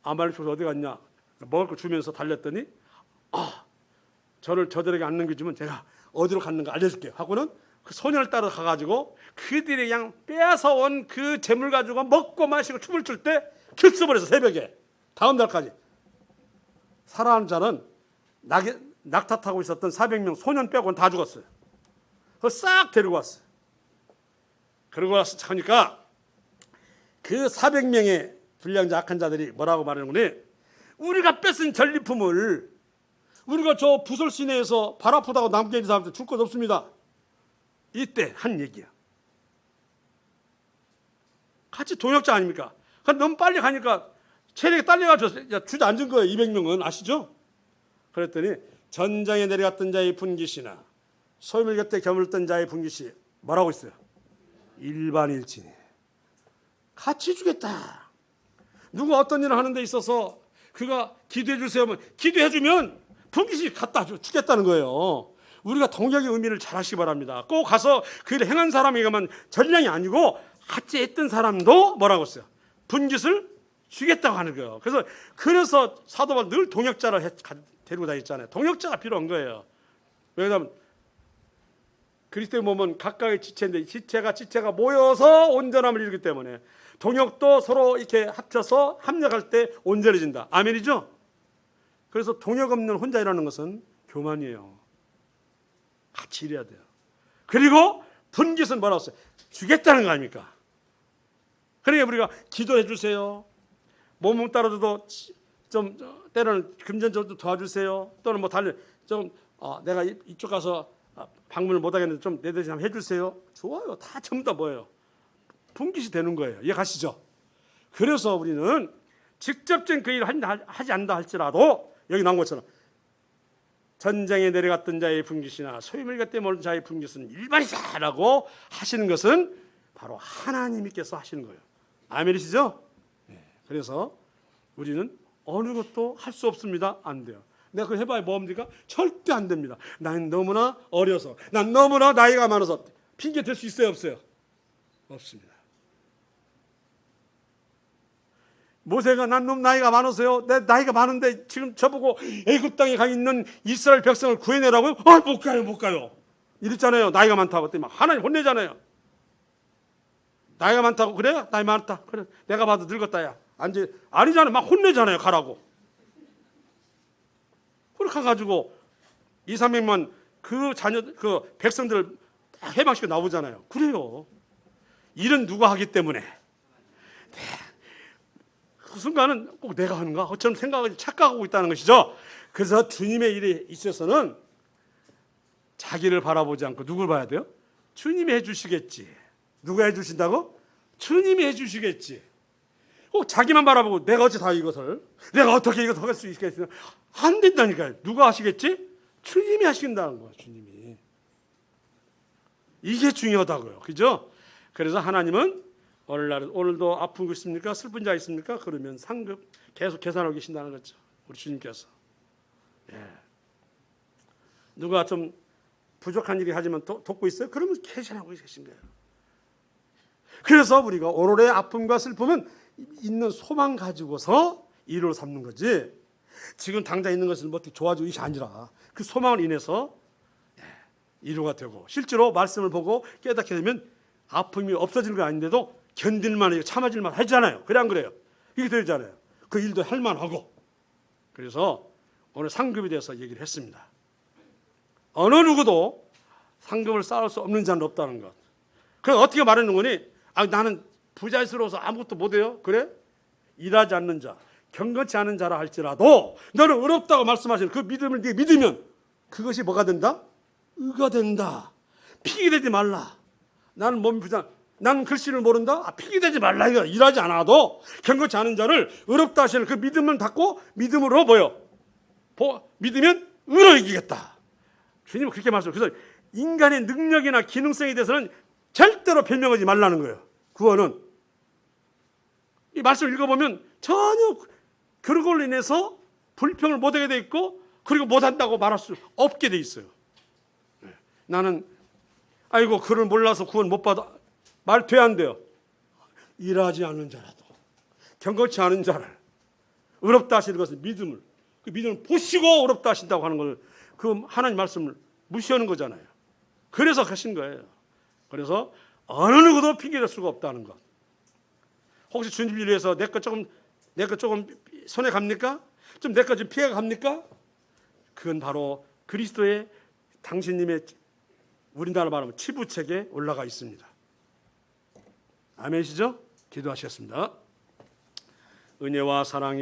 아말렉 족속 어디 갔냐? 먹을 거 주면서 달렸더니 저들에게 안 넘겨주면 제가 어디로 갔는가 알려줄게요 하고는 그 소년을 따라 가가지고 그들이 그냥 빼앗아온 그 재물 가지고 먹고 마시고 춤을 출 때 결석버려서 새벽에 다음 날까지 살아남은 자는 낙타타고 있었던 400명 소년 빼고는 다 죽었어요. 그걸 싹 데리고 왔어요. 그러고 와서 하니까 그 400명의 불량자 악한 자들이 뭐라고 말하는구니? 우리가 뺏은 전리품을 우리가 저 부설 시내에서 발 아프다고 남겨있는 사람들 줄 것 없습니다. 이때 한 얘기야. 같이 동역자 아닙니까? 너무 빨리 가니까 체력이 딸려가지고 주저앉은 거예요. 200명은 아시죠? 그랬더니 전장에 내려갔던 자의 분깃이나 소유물 곁에 겨물던 자의 분깃이 뭐라고 있어요? 일반일치니 같이 주겠다. 누가 어떤 일을 하는 데 있어서 그가 기도해 주세요 하면 기도해 주면 분깃이 갖다 주겠다는 거예요. 우리가 동역의 의미를 잘 하시기 바랍니다. 꼭 가서 그 일을 행한 사람에게만 전량이 아니고 같이 했던 사람도 뭐라고 했어요? 분깃을 주겠다고 하는 거예요. 그래서 사도 바울 늘 동역자를 데리고 다녔잖아요. 동역자가 필요한 거예요. 왜냐하면 그리스도의 몸은 각각의 지체인데 지체가 모여서 온전함을 이루기 때문에 동역도 서로 이렇게 합쳐서 합력할 때 온전해진다. 아멘이죠? 그래서 동역 없는 혼자 일하는 것은 교만이에요. 같이 일해야 돼요. 그리고 분깃은 뭐라고 했어요? 주겠다는 거 아닙니까? 그러니까 우리가 기도해 주세요. 몸 따라줘도 좀 때로는 금전적으로 도와주세요. 또는 뭐 달리 내가 이쪽 가서 방문을 못 하겠는데 좀 내 대신 한번 해주세요. 좋아요. 다 전부 다 뭐예요? 분깃이 되는 거예요. 이해가시죠? 그래서 우리는 직접적인 그 일을 하지 않는다 할지라도 여기 나온 것처럼 전쟁에 내려갔던 자의 분깃이나 소임을 곁에 모는 자의 분깃은 일반이다라고 하시는 것은 바로 하나님께서 하시는 거예요. 아멘이시죠? 네. 그래서 우리는 어느 것도 할 수 없습니다. 안 돼요. 내가 그거 해봐야 뭡니까? 절대 안 됩니다. 난 너무나 어려서, 난 너무나 나이가 많아서. 핑계 댈 수 있어요? 없어요? 없습니다. 모세가 난 너무 나이가 많아서요. 내 나이가 많은데 지금 저보고 애굽 땅에 가 있는 이스라엘 백성을 구해내라고요? 못 가요. 이랬잖아요. 나이가 많다고. 그때 막 하나님 혼내잖아요. 나이가 많다고. 그래? 나이 많다. 그래. 내가 봐도 늙었다. 야. 아니잖아요. 막 혼내잖아요. 가라고. 그렇게 가지고 200~300만 그 백성들을 해방시켜 나오잖아요. 그래요. 일은 누가 하기 때문에 그 순간은 꼭 내가 하는가? 어처럼 생각하지 착각하고 있다는 것이죠. 그래서 주님의 일에 있어서는 자기를 바라보지 않고 누굴 봐야 돼요? 주님이 해주시겠지. 누가 해주신다고? 주님이 해주시겠지. 꼭 자기만 바라보고 내가 어찌 다 이것을 내가 어떻게 이것을 할 수 있겠어요? 안 된다니까요. 누가 하시겠지? 주님이 하신다는 거예요. 주님이. 이게 중요하다고요. 그죠? 그래서 하나님은 오늘도 아픈 거 있습니까? 슬픈 자 있습니까? 그러면 상급 계속 계산하고 계신다는 거죠. 우리 주님께서. 예. 누가 좀 부족한 일이 하지만 돕고 있어요? 그러면 계산하고 계신 거예요. 그래서 우리가 오늘의 아픔과 슬픔은 있는 소망 가지고서 이루어 삼는 거지. 지금 당장 있는 것은 뭐 어떻게 좋아지고 이게 아니라 그 소망을 인해서 이루가 되고 실제로 말씀을 보고 깨닫게 되면 아픔이 없어지는 건 아닌데도 견딜만 참아질만 하잖아요. 그래 안 그래요? 이게 되잖아요. 그 일도 할 만하고. 그래서 오늘 상급에 대해서 얘기를 했습니다. 어느 누구도 상급을 쌓을 수 없는 자는 없다는 것. 그래서 어떻게 말하는 거니? 나는 부자스러워서 아무것도 못해요. 그래? 일하지 않는 자, 경건치 않은 자라 할지라도 너는 어렵다고 말씀하시는 그 믿음을 네가 믿으면 그것이 뭐가 된다? 의가 된다. 핑계대지 말라. 나는 몸이 부자, 나는 글씨를 모른다? 핑계대지 말라. 이거 일하지 않아도 경건치 않은 자를 어렵다 하시는 그 믿음을 갖고 믿음으로 믿으면 의로 이기겠다. 주님은 그렇게 말씀해요. 그래서 인간의 능력이나 기능성에 대해서는 절대로 변명하지 말라는 거예요. 구원은. 이 말씀을 읽어보면 전혀 그런 걸로 인해서 불평을 못하게 돼 있고 그리고 못한다고 말할 수 없게 돼 있어요. 나는 그를 몰라서 구원 못 받아. 말 돼 안 돼요. 일하지 않는 자라도 경건치 않은 자를 어렵다 하시는 것은 믿음을 그 믿음을 보시고 어렵다 하신다고 하는 걸 그 하나님 말씀을 무시하는 거잖아요. 그래서 하신 거예요. 그래서 어느 누구도 핑계댈 수가 없다는 것. 혹시 주님을 위해서 내 것 조금 손해 갑니까? 좀 내 것 좀 피해가 갑니까? 그건 바로 그리스도의 당신님의 우리나라 말하면 치부책에 올라가 있습니다. 아멘이시죠? 기도하시겠습니다. 은혜와 사랑이